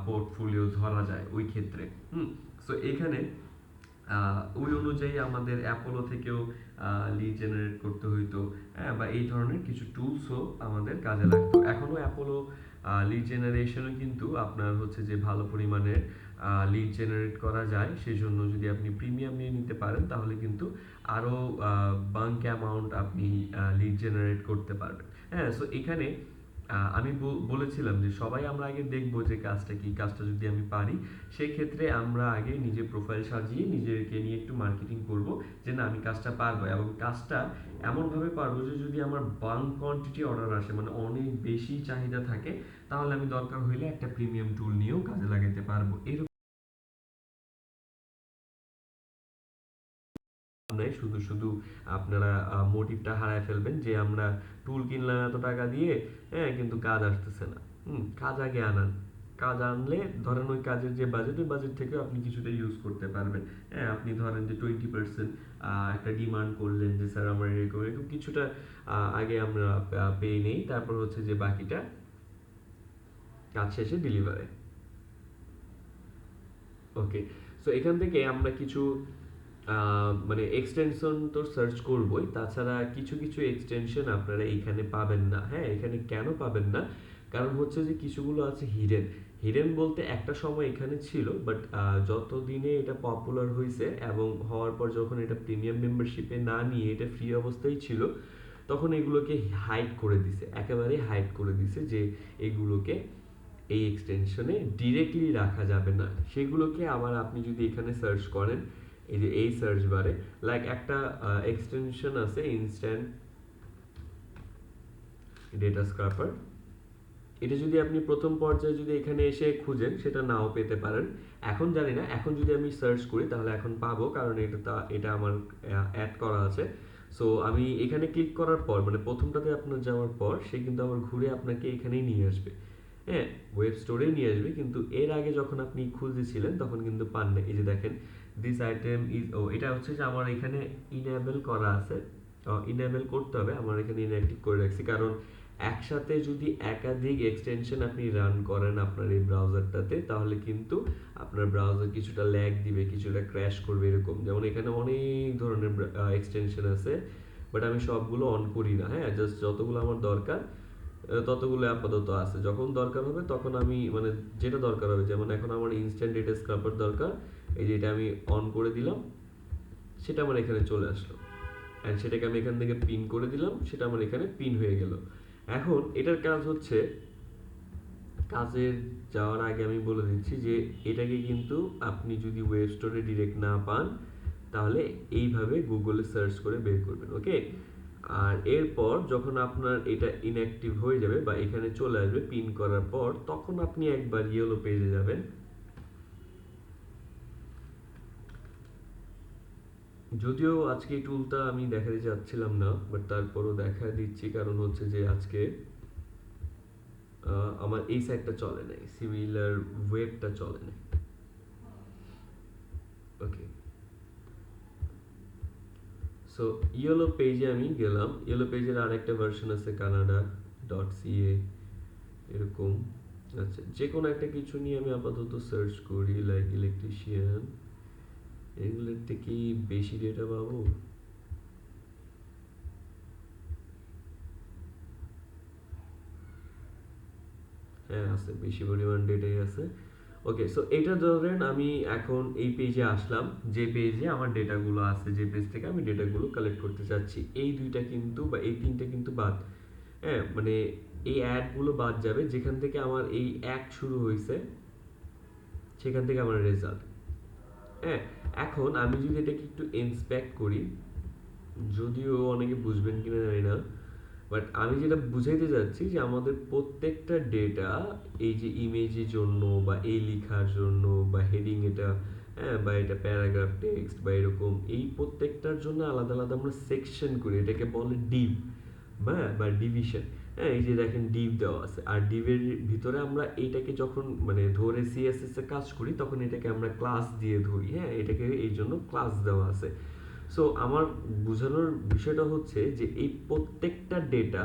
পোর্টফোলিও ধরা যায় ওই ক্ষেত্রে। সো এখানে ওই অনুযায়ী আমাদের অ্যাপোলো থেকেও লিড জেনারেট করতে হইতো। হ্যাঁ, বা এই ধরনের কিছু টুলসও আমাদের কাজে লাগতো। এখনও অ্যাপোলো লিড জেনারেশনও কিন্তু আপনার হচ্ছে যে ভালো পরিমাণের লিড জেনারেট করা যায়। সেই জন্য যদি আপনি প্রিমিয়াম নিয়ে নিতে পারেন তাহলে কিন্তু আরও বাঙ্ক অ্যামাউন্ট আপনি লিড জেনারেট করতে পারবেন। হ্যাঁ, সো এখানে আমি বলেছিলাম যে সবাই আমরা আগে দেখবো যে কাজটা কি, কাজটা যদি আমি পারি সেই ক্ষেত্রে আমরা আগে নিজের প্রোফাইল সাজিয়ে নিজেকে নিয়ে একটু মার্কেটিং করব যে না আমি কাজটা পারবো, এবং কাজটা এমনভাবে পারবো যে যদি আমার বাল্ক কোয়ান্টিটি অর্ডার আসে, মানে অনেক বেশি চাহিদা থাকে, তাহলে আমি দরকার হইলে একটা প্রিমিয়াম টুল নিয়েও কাজে লাগাতে পারবো। এরকম নয় শুধু শুধু আপনারা মোটিভটা হারায় ফেলবেন যে আমরা টুল কিনলাম এত টাকা দিয়ে, হ্যাঁ, কিন্তু কাজ আসতেছে না। কাজ আগে আনান। কাজ আনলে ধরেন ওই কাজের যে বাজেট, ওই বাজেট থেকে আপনি কিছুটা ইউজ করতে পারবেন। হ্যাঁ, আপনি ধরেন যে 20% একটা ডিমান্ড করলেন যে স্যার আমার এরকম এরকম কিছুটা আগে আমরা পেয়ে নেই, তারপর হচ্ছে যে বাকিটা কাজ শেষে ডেলিভারি। ওকে, সো এখান থেকে আমরা কিছু মানে এক্সটেনশন তো সার্চ করবই, তাছাড়া কিছু কিছু এক্সটেনশন আপনারা এখানে পাবেন না। হ্যাঁ, এখানে কেন পাবেন না, কারণ হচ্ছে যে কিছুগুলো আছে হিডেন। হিডেন বলতে একটা সময় এখানে ছিল, বাট যত দিনে এটা পপুলার হয়েছে এবং হওয়ার পর যখন এটা প্রিমিয়াম মেম্বারশিপে না নিয়ে এটা ফ্রি অবস্থায় ছিল, তখন এগুলোকে হাইড করে দিছে, একেবারে হাইড করে দিছে যে এগুলোকে এই এক্সটেনশনে ডিরেক্টলি রাখা যাবে না। সেগুলোকে আবার আপনি যদি এখানে সার্চ করেন, এই যে এই সার্চ বারে লাইক একটা এক্সটেনশন আছে ইনস্ট্যান্ট ডেটা স্ক্র্যাপার। এটা যদি আপনি প্রথম পর্যায়ে যদি এখানে এসে খুঁজেন সেটা নাও পেতে পারেন। এখন জানি না, এখন যদি আমি সার্চ করি তাহলে এখন পাবো, কারণ এটা আমার অ্যাড করা আছে। সো আমি এখানে ক্লিক করার পর মানে প্রথমটাতে আপনার যাওয়ার পর সে কিন্তু আবার ঘুরে আপনাকে এখানেই নিয়ে আসবে। হ্যাঁ, ওয়েব স্টোরে নিয়ে আসবে, কিন্তু এর আগে যখন আপনি খুঁজেছিলেন তখন কিন্তু পান না। এই যে দেখেন দিস আইটেম ইজ, ও এটা হচ্ছে যে আমার এখানে ইনেবল করা আছে। ইনেবল করতে হবে, আমার এখানে ইনঅ্যাক্টিভ করে রাখছি, কারণ একসাথে যদি একাধিক এক্সটেনশন আপনি রান করেন আপনার এই ব্রাউজারটাতে তাহলে কিন্তু আপনার ব্রাউজার কিছুটা ল্যাগ দিবে, কিছুটা ক্র্যাশ করবে এরকম। যেমন এখানে অনেক ধরনের এক্সটেনশন আছে, বাট আমি সবগুলো অন করি না। হ্যাঁ, জাস্ট যতগুলো আমার দরকার ততগুলো আপাতত আছে। যখন দরকার হবে তখন আমি মানে যেটা দরকার হবে, যেমন এখন আমার ইনস্ট্যান্ট ডেটা স্ক্রাপার দরকার, এই যে এটা আমি অন করে দিলাম, সেটা আমার এখানে চলে আসলো। অ্যান্ড সেটাকে আমি এখান থেকে পিন করে দিলাম, সেটা আমার এখানে পিন হয়ে গেল। এখন এটার কাজ হচ্ছে, কাজের যাওয়ার আগে আমি বলে দিচ্ছি যে এটাকে কিন্তু আপনি যদি ওয়েব স্টোরে ডিরেক্ট না পান তাহলে এইভাবে গুগলে সার্চ করে বের করবেন। ওকে, আর এরপর যখন আপনার এটা ইনঅ্যাক্টিভ হয়ে যাবে বা এখানে চলে আসবে পিন করার পর, তখন আপনি একবার ইয়েলো পেজে যাবেন। যদিও আজকে এই টুলটা আমি দেখাতে চাচ্ছিলাম না, বাট তারপরও দেখা দিচ্ছি, কারণ হচ্ছে যে আজকে আমার এই সাইটটা চলে নাই, সিমিলার ওয়েবটা চলে নাই। ওকে, সো ইয়েলো পেজে আমি গেলাম। ইয়েলো পেজের আরেকটা ভার্সন আছে কানাডা.ca এরকম। আচ্ছা, যে কোনো একটা কিছু নিয়ে আমি আপাতত সার্চ করি, লাইক ইলেকট্রিশিয়ান। এগুলোর থেকে বেশি ডেটা পাবো? হ্যাঁ আছে, বেশি পরিমাণ ডেটাই আছে। ওকে, সো এটা ধরেন আমি এখন এই পেজে আসলাম, যে পেজে আমার ডেটাগুলো আছে, যে পেজ থেকে আমি ডেটাগুলো কালেক্ট করতে চাচ্ছি। এই দুইটা কিন্তু বা এই তিনটা কিন্তু বাদ। হ্যাঁ, মানে এই অ্যাডগুলো বাদ যাবে যেখান থেকে আমার এই অ্যাড শুরু হয়েছে, সেখান থেকে আমার রেজাল্ট। হ্যাঁ, এখন আমি যদি এটাকে একটু ইন্সপেক্ট করি, যদিও অনেকে বুঝবেন কিনা জানি না, বাট আমি যেটা বুঝাইতে চাচ্ছি যে আমাদের প্রত্যেকটা ডেটা, এই যে ইমেজের জন্য বা এই লেখার জন্য বা হেডিং এটা, হ্যাঁ, বা এটা প্যারাগ্রাফ টেক্সট বা এরকম, এই প্রত্যেকটার জন্য আলাদা আলাদা আমরা সেকশন করি, এটাকে বলে ডিভ, হ্যাঁ, বা ডিভিশন। হ্যাঁ, এই যে দেখেন ডিভ দেওয়া আছে, আর ডিভের ভিতরে আমরা এইটাকে যখন মানে ধরে সিএসএস এ কাজ করি তখন এটাকে আমরা ক্লাস দিয়ে ধরি। হ্যাঁ, এটাকে এই জন্য ক্লাস দেওয়া আছে। সো আমার বোঝানোর বিষয়টা হচ্ছে যে এই প্রত্যেকটা ডেটা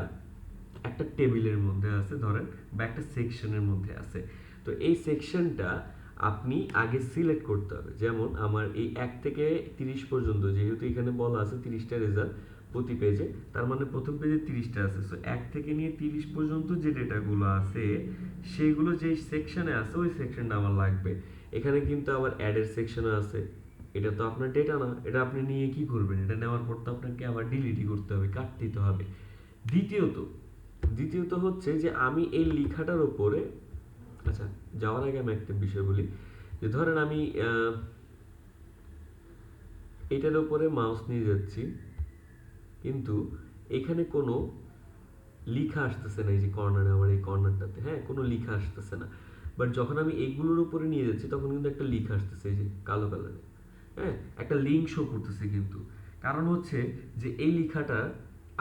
একটা টেবিলের মধ্যে আছে ধরেন, বা একটা সেকশনের মধ্যে আছে। তো এই সেকশনটা আপনি আগে সিলেক্ট করতে হবে। যেমন আমার এই 1 থেকে 30 পর্যন্ত, যেহেতু এখানে বলা আছে 30টা রেজাল্ট প্রতি পেজে, তার মানে প্রথম পেজে 30টা আছে। সো 1 থেকে নিয়ে 30 পর্যন্ত যে ডেটাগুলো আছে সেগুলো যেই সেকশনে আছে ওই সেকশনটা আমার লাগবে। এখানে কিন্তু আবার অ্যাডের সেকশনও আছে। এটা তো আপনার ডেটা না, এটা আপনি নিয়ে কি করবেন? এটা নেওয়ার পর তো আপনাকে আবার ডিলিটই করতে হবে, কাটতে দিতে হবে। দ্বিতীয়ত দ্বিতীয়ত হচ্ছে যে আমি এই লেখাটার উপরে, আচ্ছা, যাওয়ার আগে আমি একটা বিষয় বলি, যে ধরেন আমি এটার উপরে মাউস নিয়ে যাচ্ছি, কিন্তু এখানে কোনো লেখা আসতেছে না। এই যে কর্নারে, আমার এই কর্নারটাতে, হ্যাঁ, কোনো লেখা আসতেছে না। বাট যখন আমি এইগুলোর উপরে নিয়ে যাচ্ছি তখন কিন্তু একটা লেখা আসতেছে, এই যে কালো কালারে, হ্যাঁ, একটা লিঙ্ক শো করতেছে। কিন্তু কারণ হচ্ছে যে এই লেখাটা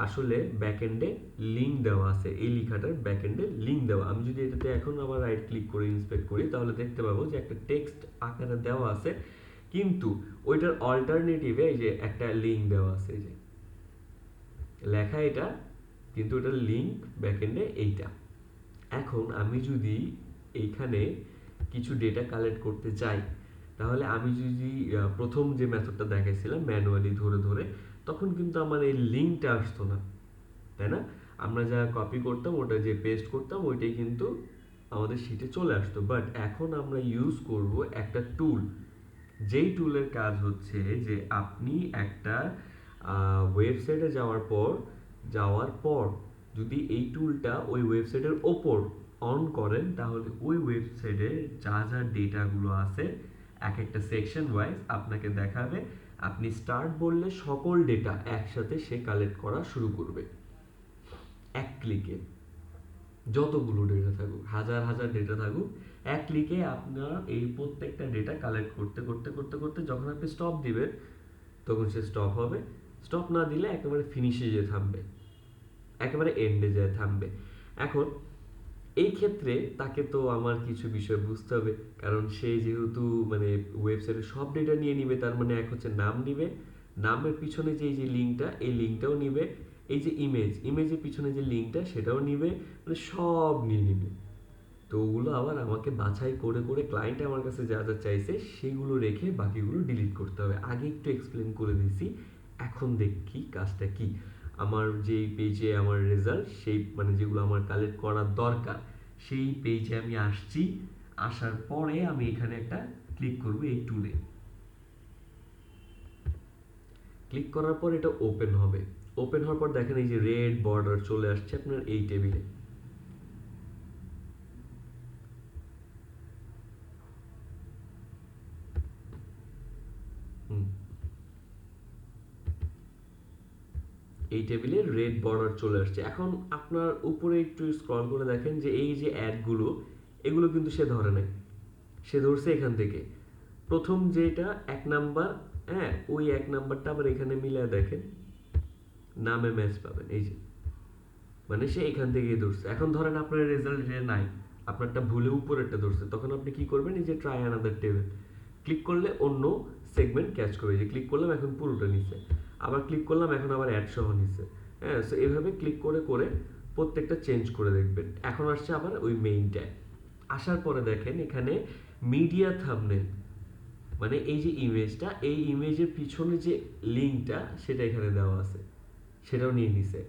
আসলে ব্যাকএন্ডে লিঙ্ক দেওয়া আছে, এই লেখাটার ব্যাকএন্ডে লিঙ্ক দেওয়া। আমি যদি এটাতে এখন আবার রাইট ক্লিক করে ইন্সপেক্ট করি তাহলে দেখতে পাবো যে একটা টেক্সট আকারে দেওয়া আছে, কিন্তু ওইটার অল্টারনেটিভে এই যে একটা লিঙ্ক দেওয়া আছে, এই যে লেখা এটা, কিন্তু ওটার লিঙ্ক ব্যাকএন্ডে এইটা। এখন আমি যদি এইখানে কিছু ডেটা কালেক্ট করতে চাই, তাহলে আমি যদি প্রথম যে মেথডটা দেখাইছিলাম ম্যানুয়ালি ধরে ধরে, তখন কিন্তু আমার এই লিঙ্কটা আসতো না, তাই না? আমরা যা কপি করতাম, ওটা যে পেস্ট করতাম, ওইটাই কিন্তু আমাদের শিটে চলে আসতো। বাট এখন আমরা ইউজ করব একটা টুল, যেই টুলের কাজ হচ্ছে যে আপনি একটা ওয়েবসাইটে যাওয়ার পর যদি এই টুলটা ওই ওয়েবসাইটের ওপর অন করেন, তাহলে ওই ওয়েবসাইটে যা যা ডেটাগুলো আছে এক একটা সেকশন ওয়াইজ আপনাকে দেখাবে। আপনি স্টার্ট বললে সকল ডেটা একসাথে সে কালেক্ট করা শুরু করবে এক ক্লিকে। যতগুলো ডেটা থাকুক, হাজার হাজার ডেটা থাকুক, এক ক্লিকে আপনার এই প্রত্যেকটা ডেটা কালেক্ট করতে করতে করতে করতে যখন আপনি স্টপ দিবেন তখন সে স্টপ হবে। স্টপ না দিলে একেবারে ফিনিশে যেয়ে থামবে, একেবারে এন্ডে যেয়ে থামবে। এখন এই ক্ষেত্রে তাকে তো আমার কিছু বিষয় বুঝতে হবে, কারণ সে যেহেতু মানে ওয়েবসাইটের সব ডেটা নিয়ে নিবে, তার মানে এক হচ্ছে নাম নিবে, নামের পিছনে যে এই যে লিঙ্কটা, এই লিঙ্কটাও নিবে, এই যে ইমেজের পিছনে যে লিঙ্কটা সেটাও নিবে, মানে সব নিয়ে নিবে। তো ওগুলো আবার আমাকে বাছাই করে করে ক্লায়েন্ট আমার কাছে যা যা চাইছে সেগুলো রেখে বাকিগুলো ডিলিট করতে হবে। আগে একটু এক্সপ্লেন করে দিছি, এখন দেখি কাজটা কি। আমার যেই পেজে আমার রেজাল্ট, সেই মানে যেগুলো আমার কালেক্ট করার দরকার, সেই পেজে আমি আসছি। আসার পরে আমি এখানে একটা ক্লিক করব এই টুলে। ক্লিক করার পর এটা ওপেন হবে। ওপেন হওয়ার পর দেখেন এই যে রেড বর্ডার চলে আসছে আপনার এই টেবিলে। হুম, এই টেবিলে রেড বর্ডার চলে আসছে। এখন আপনার উপরে একটু স্ক্রল করে দেখেন যে এই যে অ্যাডগুলো, এগুলো কিন্তু সে ধরে নাই, সে ধরছে এখান থেকে প্রথম যেটা 1 নাম্বার। হ্যাঁ, ওই 1 নাম্বারটা আবার এখানে মিলায় দেখেন, নামে ম্যাচ পাবেন, এই যে মানে সে এখান থেকেই ধরছে। এখন ধরেন আপনার রেজাল্ট যে নাই, আপনারটা ভুলে উপরেরটা ধরছে, তখন আপনি কি করবেন? এই যে ট্রাই অ্যানাদার টেবিল ক্লিক করলে অন্য সেগমেন্ট ক্যাচ করবে। যে ক্লিক করলাম এখন পুরোটা নিচে, আবার ক্লিক করলাম এখন আবার অ্যাড সহ নিচে। হ্যাঁ, সো এভাবে ক্লিক করে করে প্রত্যেকটা চেঞ্জ করে দেখবেন। এখন আসছে আবার ওই মেইন ট্যাগ। আসার পরে দেখেন এখানে মিডিয়া থাম্বনেল, মানে এই যে ইমেজটা, এই ইমেজের পিছনে যে লিঙ্কটা সেটা এখানে দেওয়া আছে, সেটাও নিয়ে নিছে।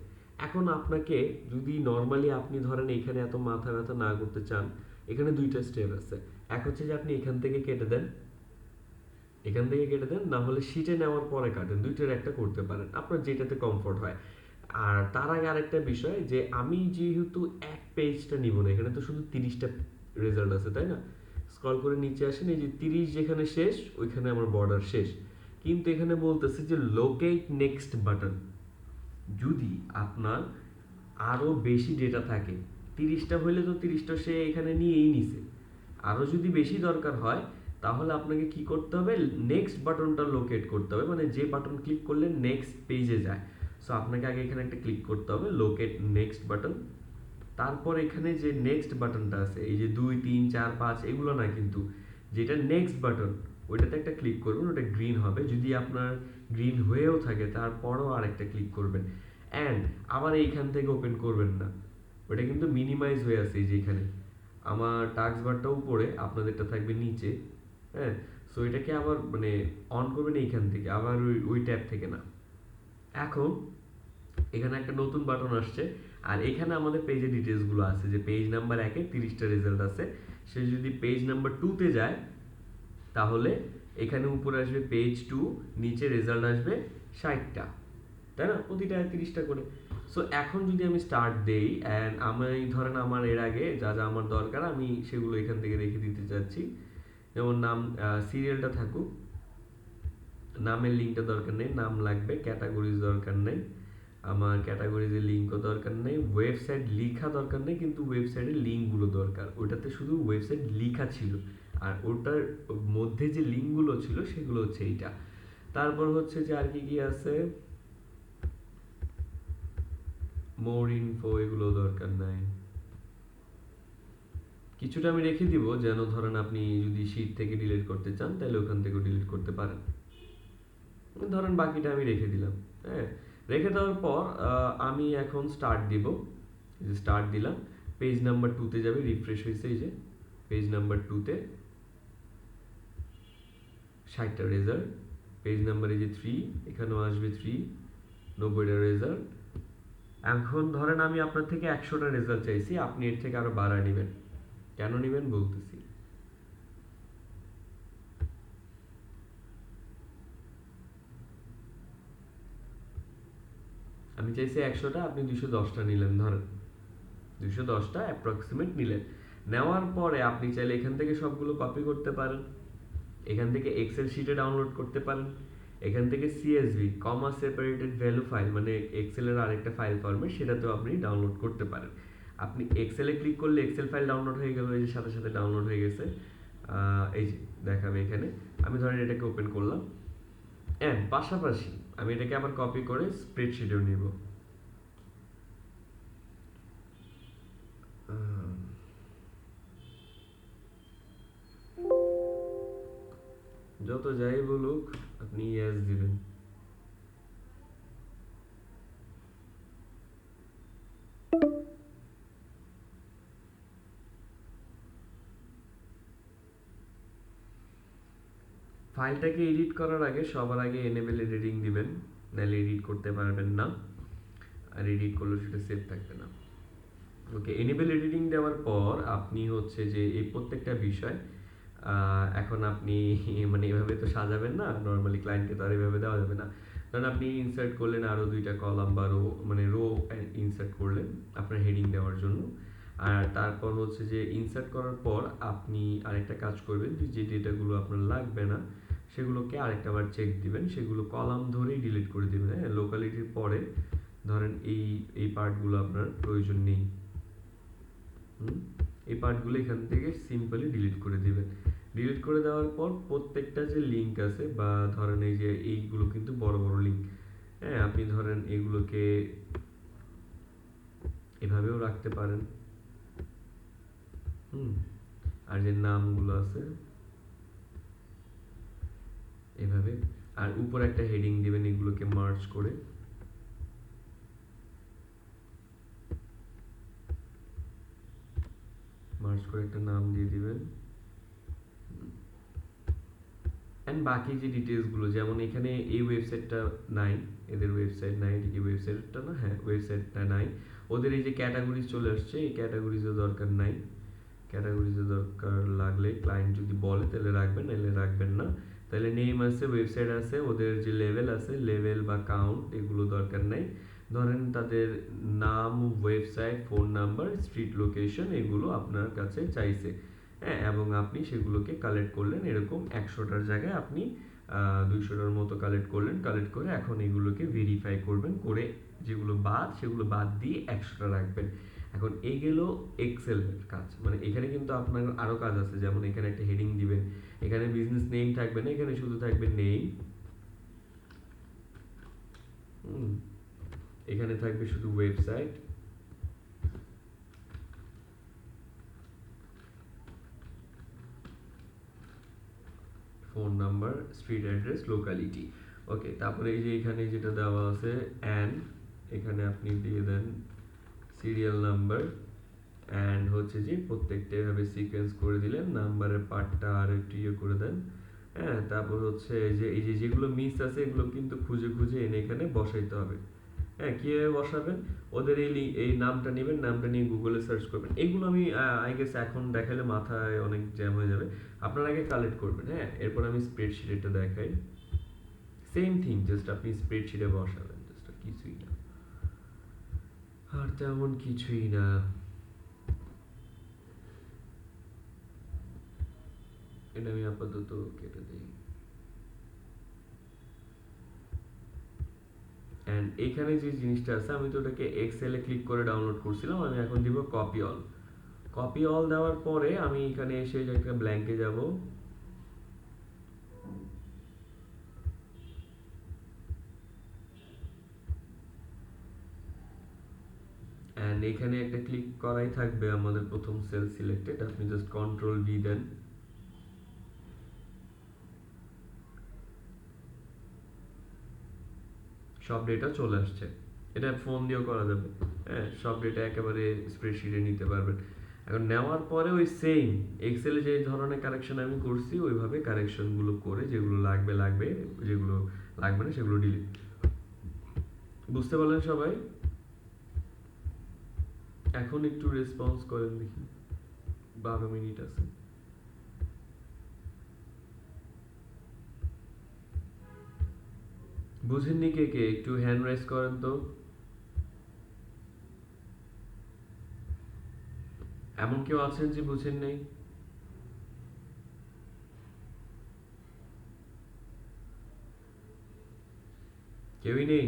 এখন আপনাকে যদি নর্মালি আপনি ধরেন এখানে এত মাথা ব্যথা না করতে চান, এখানে দুইটা স্টেপ আছে। এক হচ্ছে যে আপনি এখান থেকে কেটে দেন, এখান থেকে কেটে দেন, না হলে শিটে নেওয়ার পরে কাটেন, দুইটার একটা করতে পারেন, আপনার যেটাতে কমফোর্ট হয়। আর তার আগে আরেকটা বিষয় যে আমি যেহেতু এক পেজটা নিব না, এখানে তো শুধু 30টা রেজাল্ট আছে তাই না? স্ক্রল করে নিচে আসেন, এই যে 30 যেখানে শেষ ওইখানে আমার বর্ডার শেষ, কিন্তু এখানে বলতেছে যে লোকেট নেক্সট বাটন। যদি আপনার আরও বেশি ডেটা থাকে, 30টা হইলে তো 30টা সে এখানে নিয়েই নিছে, আরও যদি বেশি দরকার হয় তাহলে আপনাকে কি করতে হবে, নেক্সট বাটনটা লোকেট করতে হবে, মানে যে বাটন ক্লিক করলে নেক্সট পেজে যায়। সো আপনাকে আগে এখানে একটা ক্লিক করতে হবে লোকেট নেক্সট বাটন। তারপর এখানে যে নেক্সট বাটনটা আছে, এই যে 2 3 4 5 এগুলো না, কিন্তু যেটা নেক্সট বাটন ওইটাতে একটা ক্লিক করবেন, ওটা গ্রিন হবে। যদি আপনার গ্রিন হয়েও থাকে তারপরও আরেকটা ক্লিক করবেন, অ্যান্ড আবার এইখান থেকে ওপেন করবেন না, ওটা কিন্তু মিনিমাইজ হয়ে আছে এই যে এখানে। আমার টাস্ক বারটা উপরে, আপনাদেরটা থাকবে নিচে। হ্যাঁ, সো এটাকে আবার মানে অন করবেন এইখান থেকে, আবার ওই ট্যাব থেকে না। এখন এখানে একটা নতুন বাটন আসছে, আর এখানে আমাদের পেজের ডিটেলসগুলো আছে, যে পেজ নাম্বার 1-এ 30টা রেজাল্ট আছে। সে যদি পেজ নাম্বার 2-তে যায় তাহলে এখানে উপরে আসবে পেজ 2, নিচে রেজাল্ট আসবে 60টা, তাই না? প্রতিটা 30টা করে। সো এখন যদি আমি স্টার্ট দেই, অ্যান্ড আমি ধরেন আমার এর আগে যা যা আমার দরকার আমি সেগুলো এখান থেকে রেখে দিতে চাচ্ছি, যেমন নাম, সিরিয়ালটা থাকুক, নামের লিঙ্কটা দরকার নেই, নাম লাগবে, ক্যাটাগরিজ দরকার নেই, আমার ক্যাটাগরিজের লিঙ্কও দরকার নেই, ওয়েবসাইট লিখা দরকার নেই, কিন্তু ওয়েবসাইটের লিঙ্কগুলো দরকার। ওটাতে শুধু ওয়েবসাইট লিখা ছিল, আর ওটার মধ্যে যে লিঙ্কগুলো ছিল সেগুলো হচ্ছে এইটা। তারপর হচ্ছে যে আর কি কি আছে, মোর ইনফো এগুলো দরকার নাই। কিছুটা আমি রেখে দিব, যেন ধরেন আপনি যদি শীট থেকে ডিলিট করতে চান তাহলে ওখান থেকেও ডিলিট করতে পারেন। ধরেন বাকিটা আমি রেখে দিলাম। হ্যাঁ, রেখে দেওয়ার পর আমি এখন স্টার্ট দিব, যে স্টার্ট দিলাম, পেজ নাম্বার 2-তে যাবে, রিফ্রেশ হয়েছে, এই যে পেজ নাম্বার 2-তে 60টা রেজাল্ট, পেজ নাম্বার এই যে 3, এখানেও আসবে 3, 90টা রেজাল্ট। এখন ধরেন আমি আপনার থেকে 100টা রেজাল্ট চাইছি, আপনি এর থেকে আরো বাড়ায় নেবেন। কেন নেবেন বলতেছি। আমি চাইছি 100টা, আপনি 210টা নিলেন, ধরেন 210টা অ্যাপ্রক্সিমেট নিলেন। নেওয়ার পরে আপনি চাইলে এখান থেকে সবগুলো কপি করতে পারেন, এখান থেকে এক্সেল শিটে ডাউনলোড করতে পারেন, এখান থেকে সিএসভি কমা সেপারেটেড ভ্যালু ফাইল, মানে এক্সেলের আরেকটা ফাইল ফরম্যাট, সেটাতেও আপনি ডাউনলোড করতে পারেন। আপনি এক্সেলে ক্লিক করলে এক্সেল ফাইল ডাউনলোড হয়ে গেল, এই যে সাথে সাথে ডাউনলোড হয়ে গেছে। এই যে দেখাবে এখানে, আমি ধরেন এটাকে ওপেন করলাম, অ্যান্ড পাশাপাশি আমি এটাকে আবার কপি করে স্প্রেডশিটেও নিব। যত যাই বলুক আপনি ইয়েস দিবেন। ফাইলটাকে এডিট করার আগে সবার আগে এনেবল এডিটিং দিবেন, নাহলে এডিট করতে পারবেন না, আর এডিট করলে সেটা সেভ থাকবে না। ওকে, এনেবল এডিটিং দেওয়ার পর আপনি হচ্ছে যে এই প্রত্যেকটা বিষয় এখন আপনি মানে এভাবে তো সাজাবেন না, নর্মালি ক্লায়েন্টকে তো আর এভাবে দেওয়া যাবে না। কারণ আপনি ইনসার্ট করলেন আরও 2টা কলাম বা রো, মানে রো ইনসার্ট করলেন আপনার হেডিং দেওয়ার জন্য। আর তারপর হচ্ছে যে ইনসার্ট করার পর আপনি আরেকটা কাজ করবেন, যে ডেটাগুলো আপনার লাগবে না সেগুলোকে আরেকটা বার চেক দিবেন, সেগুলো কলাম ধরেই ডিলিট করে দিবেন। হ্যাঁ, লোকালিটির পরে ধরেন এই পার্টগুলো আপনার প্রয়োজন নেই, এই পার্টগুলো এখান থেকে সিম্পলি ডিলিট করে দিবেন। ডিলিট করে দেওয়ার পর প্রত্যেকটা যে লিঙ্ক আছে, বা ধরেন এই যে এইগুলো কিন্তু বড় বড় লিঙ্ক, হ্যাঁ আপনি ধরেন এগুলোকে এভাবেও রাখতে পারেন। আর যে নামগুলো আছে এভাবে, আর উপরে একটা হেডিং দিবেন এগুলোকে মার্জ করে। একটা নাম দিয়ে দিবেন, অ্যান্ড বাকি যে ডিটেলসগুলো, যেমন এখানে এই ওয়েবসাইটটা নাই, এদের ওয়েবসাইট নাই, এটা কি ওয়েবসাইটটা না, হ্যাঁ ওয়েবসাইটটা নাই। ওদের এই যে ক্যাটাগরিজ চলে আসছে, এই ক্যাটাগরিজও দরকার নাই। ক্যাটাগরিজও দরকার লাগলে ক্লায়েন্ট যদি বলে তাহলে রাখবেন, নাহলে রাখবেন না। তাহলে নেম আছে, ওয়েবসাইট আছে, ওদের যে লেভেল আছে, লেভেল বা কাউন্ট এগুলো দরকার নাই। ধরেন তাদের নাম, website, phone number, street location এগুলো আপনার কাছে চাইছে, হ্যাঁ, এবং আপনি সেগুলোকে কালেক্ট করলেন। এরকম 100টার জায়গায় আপনি 200টার মতো কালেক্ট করলেন। কালেক্ট করে এখন এগুলোকে ভেরিফাই করবেন, করে যেগুলো বাদ সেগুলো বাদ দিয়ে 100টা রাখবেন। এখন এই গেল এক্সেলের কাজ। মানে এখানে কিন্তু আপনার আরো কাজ আছে, যেমন এখানে একটা হেডিং দিবেন, এখানে বিজনেস নেম থাকবে না, এখানে শুধু থাকবে নেম। এখানে থাকবে শুধু website, phone number, street address, locality. Okay, তারপরে এই যে এখানে যেটা দেওয়া আছে অ্যান্ড, এখানে আপনি দিয়ে দেন সিরিয়াল নাম্বার, অ্যান্ড হচ্ছে যে প্রত্যেকটা এভাবে সিকোয়েন্স করে দিলেন, নাম্বারের পার্টটা আর একটু ইয়ে করে দেন, হ্যাঁ। তারপর হচ্ছে এই যে যেগুলো মিস আছে এগুলো কিন্তু খুঁজে খুঁজে এনে এখানে বসাইতে হবে, হ্যাঁ। কিভাবে বসাবেন, ওদের এই নামটা নেবেন, নামটা নিয়ে গুগলে সার্চ করবেন। এগুলো আমি আই গেস এখন দেখালে মাথায় অনেক জ্যাম হয়ে যাবে, আপনারা আগে কালেক্ট করবেন, হ্যাঁ। এরপর আমি স্প্রেডশিট এটা দেখাই, সেম থিং, জাস্ট আপনি স্প্রেডশিটে বসাবেন, জাস্ট কিছুই না, আর তেমন কিছুই না। এটা আমি আপাতত কেটে দিই। অ্যান্ড এখানে যে জিনিসটা আছে, আমি তো ওটাকে এক্সেলে ক্লিক করে ডাউনলোড করছিলাম, আমি এখন দিব কপি অল। কপি অল দেওয়ার পরে আমি এখানে এসে একটা ব্ল্যাঙ্কে যাব, অ্যান্ড এখানে একটা ক্লিক করাই থাকবে আমাদের প্রথম সেল সিলেক্টেড, আপনি জাস্ট কন্ট্রোল ভি দেন, সব ডেটা চলে আসছে। এটা ফোন দিয়েও করা যাবে, হ্যাঁ, সব ডেটা একেবারে স্প্রেডশিটে নিতে পারবেন। এখন নেওয়ার পরে ওই সেম এক্সেলে যে ধরনের কারেকশন আমি করছি ওইভাবে কারেকশনগুলো করে, যেগুলো লাগবে লাগবে, যেগুলো লাগবে না সেগুলো ডিলিট। বুঝতে পারলেন সবাই? এখন একটু রেসপন্স করেন দেখি, 12 মিনিট আছে। বুঝেননি কে কে, একটু হ্যান্ড রাইজ করেন তো। এমন কেউ আছেন যে বুঝেন নেই? কেউই নেই?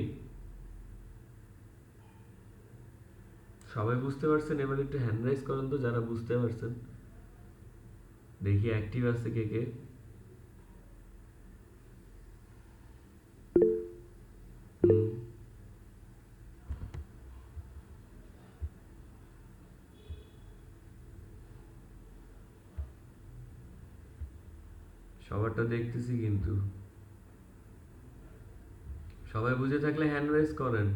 সবাই বুঝতে পারছেন? এবার একটু হ্যান্ড রাইজ করেন তো যারা বুঝতে পারছেন, দেখি অ্যাক্টিভ আছে কে কে। সবারটা দেখতেছি কিন্তু, সবাই বুঝে থাকলে হ্যান্ড রাইজ করেন।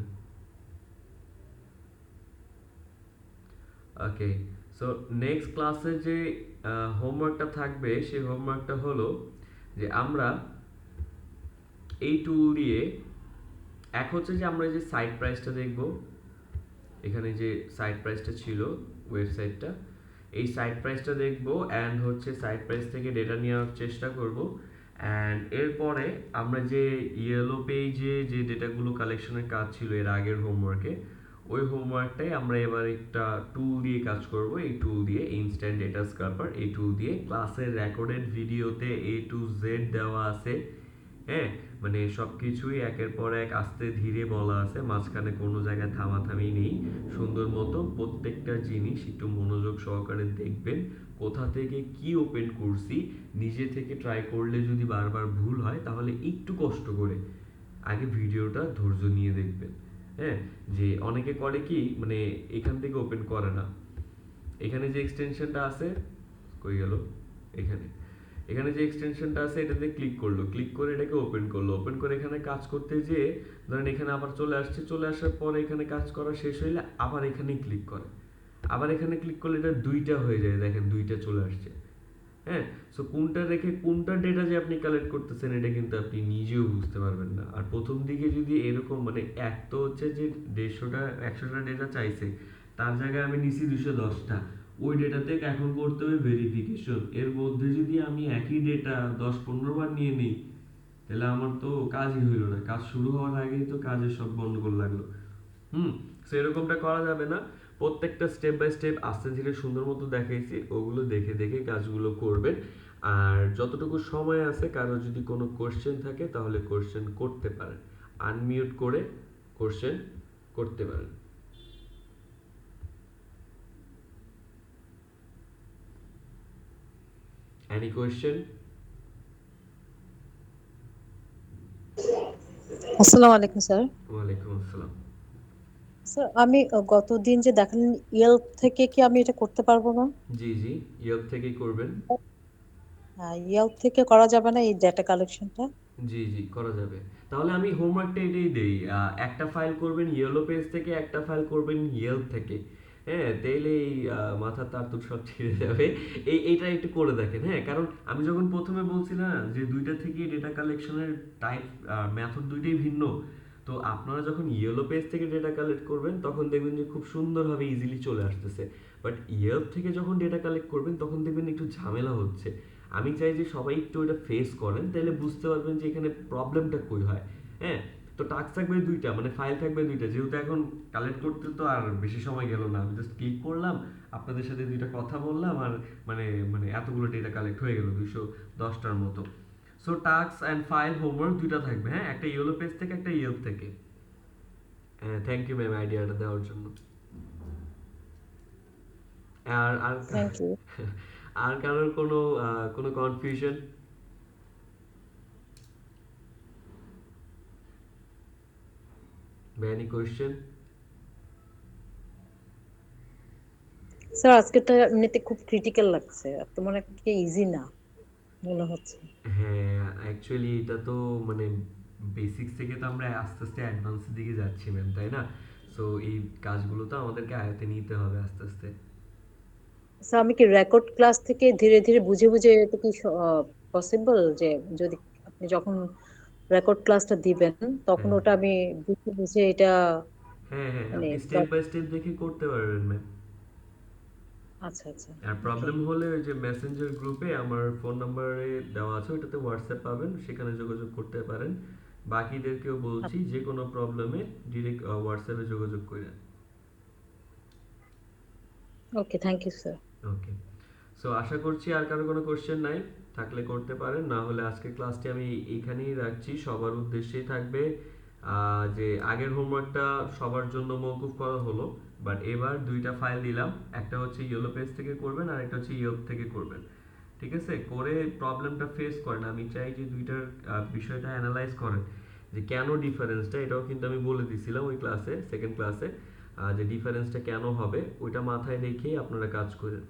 ওকে, সো নেক্সট ক্লাসে যে হোমওয়ার্কটা থাকবে সেই হোমওয়ার্কটা হলো যে আমরা এই টুল দিয়ে, এক হচ্ছে যে আমরা যে সাইট প্রাইসটা দেখব, এখানে যে সাইট প্রাইসটা ছিল ওয়েবসাইটটা, এই সাইট প্রাইসটা দেখব, অ্যান্ড হচ্ছে সাইট প্রাইস থেকে ডেটা নেওয়ার চেষ্টা করব। অ্যান্ড এরপরে আমরা যে ইয়েলো পেজে যে ডেটাগুলো কালেকশনের কাজ ছিল এর আগের হোমওয়ার্কে, ওই হোমওয়ার্কটাই আমরা এবার একটা টুল দিয়ে কাজ করব। এই টুল দিয়ে ইনস্ট্যান্ট ডেটা স্ক্রাপার, এই টুল দিয়ে ক্লাসের রেকর্ডেড ভিডিওতে A to Z দেওয়া আছে, হ্যাঁ। মানে সব কিছুই একের পর এক আস্তে ধীরে বলা আছে, মাঝখানে কোনো জায়গায় থামাথামি নেই। সুন্দর মতো প্রত্যেকটা জিনিস একটু মনোযোগ সহকারে দেখবেন, কোথা থেকে কি ওপেন করছি, নিজে থেকে ট্রাই করলে যদি বারবার ভুল হয় তাহলে একটু কষ্ট করে আগে ভিডিওটা ধৈর্য নিয়ে দেখবেন, হ্যাঁ। যে অনেকে করে কি, মানে এখান থেকে ওপেন করে না, এখানে যে এক্সটেনশনটা আছে, কই গেল, এখানে এখানে যে এক্সটেনশনটা আছে এটাতে ক্লিক করলো, ক্লিক করে এটাকে ওপেন করলো, ওপেন করে এখানে কাজ করতে যেয়ে ধরেন এখানে আবার চলে আসছে, চলে আসার পরে এখানে কাজ করা শেষ হইলে আবার এখানেই ক্লিক করে, আবার এখানে ক্লিক করলে এটা দুইটা হয়ে যায়, দেখেন দুইটা চলে আসছে, হ্যাঁ, সো কোনটা রেখে কোনটা ডেটা যে আপনি কালেক্ট করতেছেন এটা কিন্তু আপনি নিজেও বুঝতে পারবেন না। আর প্রথম দিকে যদি এরকম মানে এক তো হচ্ছে যে 150টা 100টা ডেটা চাইছে, তার জায়গায় আমি নিছি 210টা, ওই ডেটাতে এখন করতে হবে ভেরিফিকেশন, এর মধ্যে যদি আমি একই ডেটা 10-15 বার নিয়ে নিই তাহলে আমার তো কাজই হইলো না, কাজ শুরু হওয়ার আগেই তো কাজের সব গন্ডগোল লাগলো। হুম, সো এরকমটা করা যাবে না। প্রত্যেকটা স্টেপ বাই স্টেপ আস্তে ধীরে সুন্দর মতো দেখাইছি, ওগুলো দেখে দেখে কাজগুলো করবেন। আর যতটুকু সময় আছে কারো যদি কোনো কোশ্চেন থাকে তাহলে কোশ্চেন করতে পারেন, আনমিউট করে কোশ্চেন করতে পারেন। Any question? আসসালামু আলাইকুম স্যার। ওয়ালাইকুম আসসালাম। স্যার আমি গতদিন যে দেখালেন ইয়েলপ থেকে কি আমি এটা করতে পারবো না? জি জি, ইয়ব থেকেই করবেন। ইয়েলপ থেকে করা যাবে না এই ডেটা কালেকশনটা? জি জি, করা যাবে। তাহলে আমি হোমওয়ার্কটা এটাই দেই, একটা ফাইল করবেন ইয়েলো পেজ থেকে, একটা ফাইল করবেন ইয়েল্প থেকে। হ্যাঁ, তাইলে এই মাথার তার তো সব ছিঁড়ে যাবে। এইটা একটু করে দেখেন, হ্যাঁ, কারণ আমি যখন প্রথমে বলছি না যে দুইটা থেকে ডেটা কালেকশনের টাইপ মেথড দুইটাই ভিন্ন, তো আপনারা যখন ইয়েলো পেজ থেকে ডেটা কালেক্ট করবেন তখন দেখবেন যে খুব সুন্দরভাবে ইজিলি চলে আসতেছে। বাট ইয়েল্প থেকে যখন ডেটা কালেক্ট করবেন তখন দেখবেন একটু ঝামেলা হচ্ছে। আমি চাই যে সবাই একটু এটা ফেস করেন, তাহলে বুঝতে পারবেন যে এখানে প্রবলেমটা কই হয়। হ্যাঁ, তো টাস্ক থাকবে দুইটা, মানে ফাইল থাকবে দুইটা, যেহেতু এখন কালেক্ট করতে তো আর বেশি সময় গেল না, আমি জাস্ট ক্লিক করলাম, আপনাদের সাথে দুইটা কথা বললাম, আর মানে মানে এতগুলো ডেটা কালেক্ট হয়ে গেল 210টার মতো। So task and file homework দুইটা থাকবে, হ্যাঁ, একটা ইয়েলো পেজ থেকে, একটা ইয়েল্প থেকে। হ্যাঁ, থ্যাংক ইউ ম্যাম আইডিয়াটা দেওয়ার জন্য। আর আর থ্যাংক ইউ। আর কারোর কোনো কোনো কনফিউশন? বা এনি কোয়েশ্চেন? স্যার আজকেরটা এমনিতে খুব ক্রিটিক্যাল লাগছে, তো মনে কি ইজি না মনে হচ্ছে। হ্যাঁ, অ্যাকচুয়ালি এটা তো মানে বেসিক্স থেকে তো আমরা আস্তে আস্তে অ্যাডভান্সের দিকে যাচ্ছি ম্যাম, তাই না? সো এই কাজগুলো তো আমাদেরকে আয়ত্তে নিতে হবে আস্তে আস্তে। স্যার আমি কি রেকর্ড ক্লাস থেকে ধীরে ধীরে বুঝে বুঝে এটা কি পসিবল যে যদি আপনি যখন রেকর্ড ক্লাসটা দিবেন তখন হ্যাঁ ওটা আমি বুঝে বুঝে এটা হ্যাঁ হ্যাঁ, মানে আপনি স্টেপ বাই স্টেপ দেখে করতে পারবেন ম্যাম। আচ্ছা আচ্ছা। আর ওকে। প্রবলেম হলে ওই যে মেসেঞ্জার গ্রুপে আমার ফোন নাম্বারে দেওয়া আছে, ওইটাতে হোয়াটসঅ্যাপ পাবেন, সেখানে যোগাযোগ করতে পারেন। বাকিদেরকেও বলছি যে কোনো প্রবলেমে ডিরেক্ট হোয়াটসঅ্যাপে যোগাযোগ করেন। Okay, thank you sir. Okay, so আশা করছি আর কারো কোনো কোশ্চেন নাই, থাকলে করতে পারেন, না হলে আজকের ক্লাসটি আমি এইখানেই রাখছি। সবার উদ্দেশ্যেই থাকবে যে আগের হোমওয়ার্কটা সবার জন্য মওকুফ করা হলো, বাট এবার দুইটা ফাইল দিলাম, একটা হচ্ছে ইয়েলো পেজ থেকে করবেন আর একটা হচ্ছে ইয়েল্প থেকে করবেন। ঠিক আছে, করে প্রবলেমটা ফেস করেন, আমি চাই যে দুইটার বিষয়টা অ্যানালাইজ করেন যে কেন ডিফারেন্সটা, এটাও কিন্তু আমি বলে দিছিলাম ওই ক্লাসে, সেকেন্ড ক্লাসে, যে ডিফারেন্সটা কেন হবে ওইটা মাথায় রেখেই আপনারা কাজ করেন।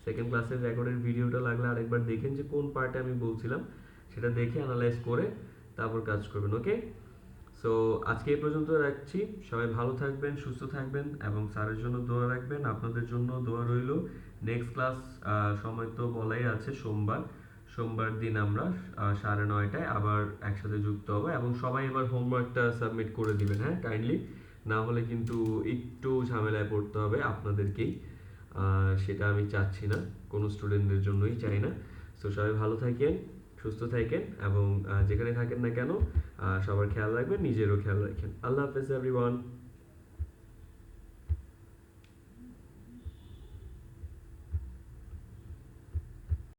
সেকেন্ড ক্লাসের রেকর্ডের ভিডিওটা লাগলে আরেকবার দেখেন যে কোন পার্টে আমি বলছিলাম, সেটা দেখে অ্যানালাইজ করে তারপর কাজ করবেন। ওকে, সো আজকে এই পর্যন্ত রাখছি। সবাই ভালো থাকবেন, সুস্থ থাকবেন এবং স্যারের জন্য দোয়া রাখবেন, আপনাদের জন্য দোয়া রইল। নেক্সট ক্লাস সময় তো বলাই আছে সোমবার, সোমবার দিন আমরা 9:30টায় আবার একসাথে যুক্ত হবো, এবং সবাই এবার হোমওয়ার্কটা সাবমিট করে দিবেন, হ্যাঁ, কাইন্ডলি, না হলে কিন্তু একটু ঝামেলায় পড়তে হবে আপনাদেরকেই। সেটা আমি চাচ্ছি না, কোনো স্টুডেন্টদের জন্যই চাই না। সো সবাই ভালো থাকেন, সুস্থ থাকেন এবং যেখানে থাকেন না কেন সবার খেয়াল রাখবেন, নিজেরও খেয়াল রাখেন। আল্লাহ হাফেজ এভরিওয়ান।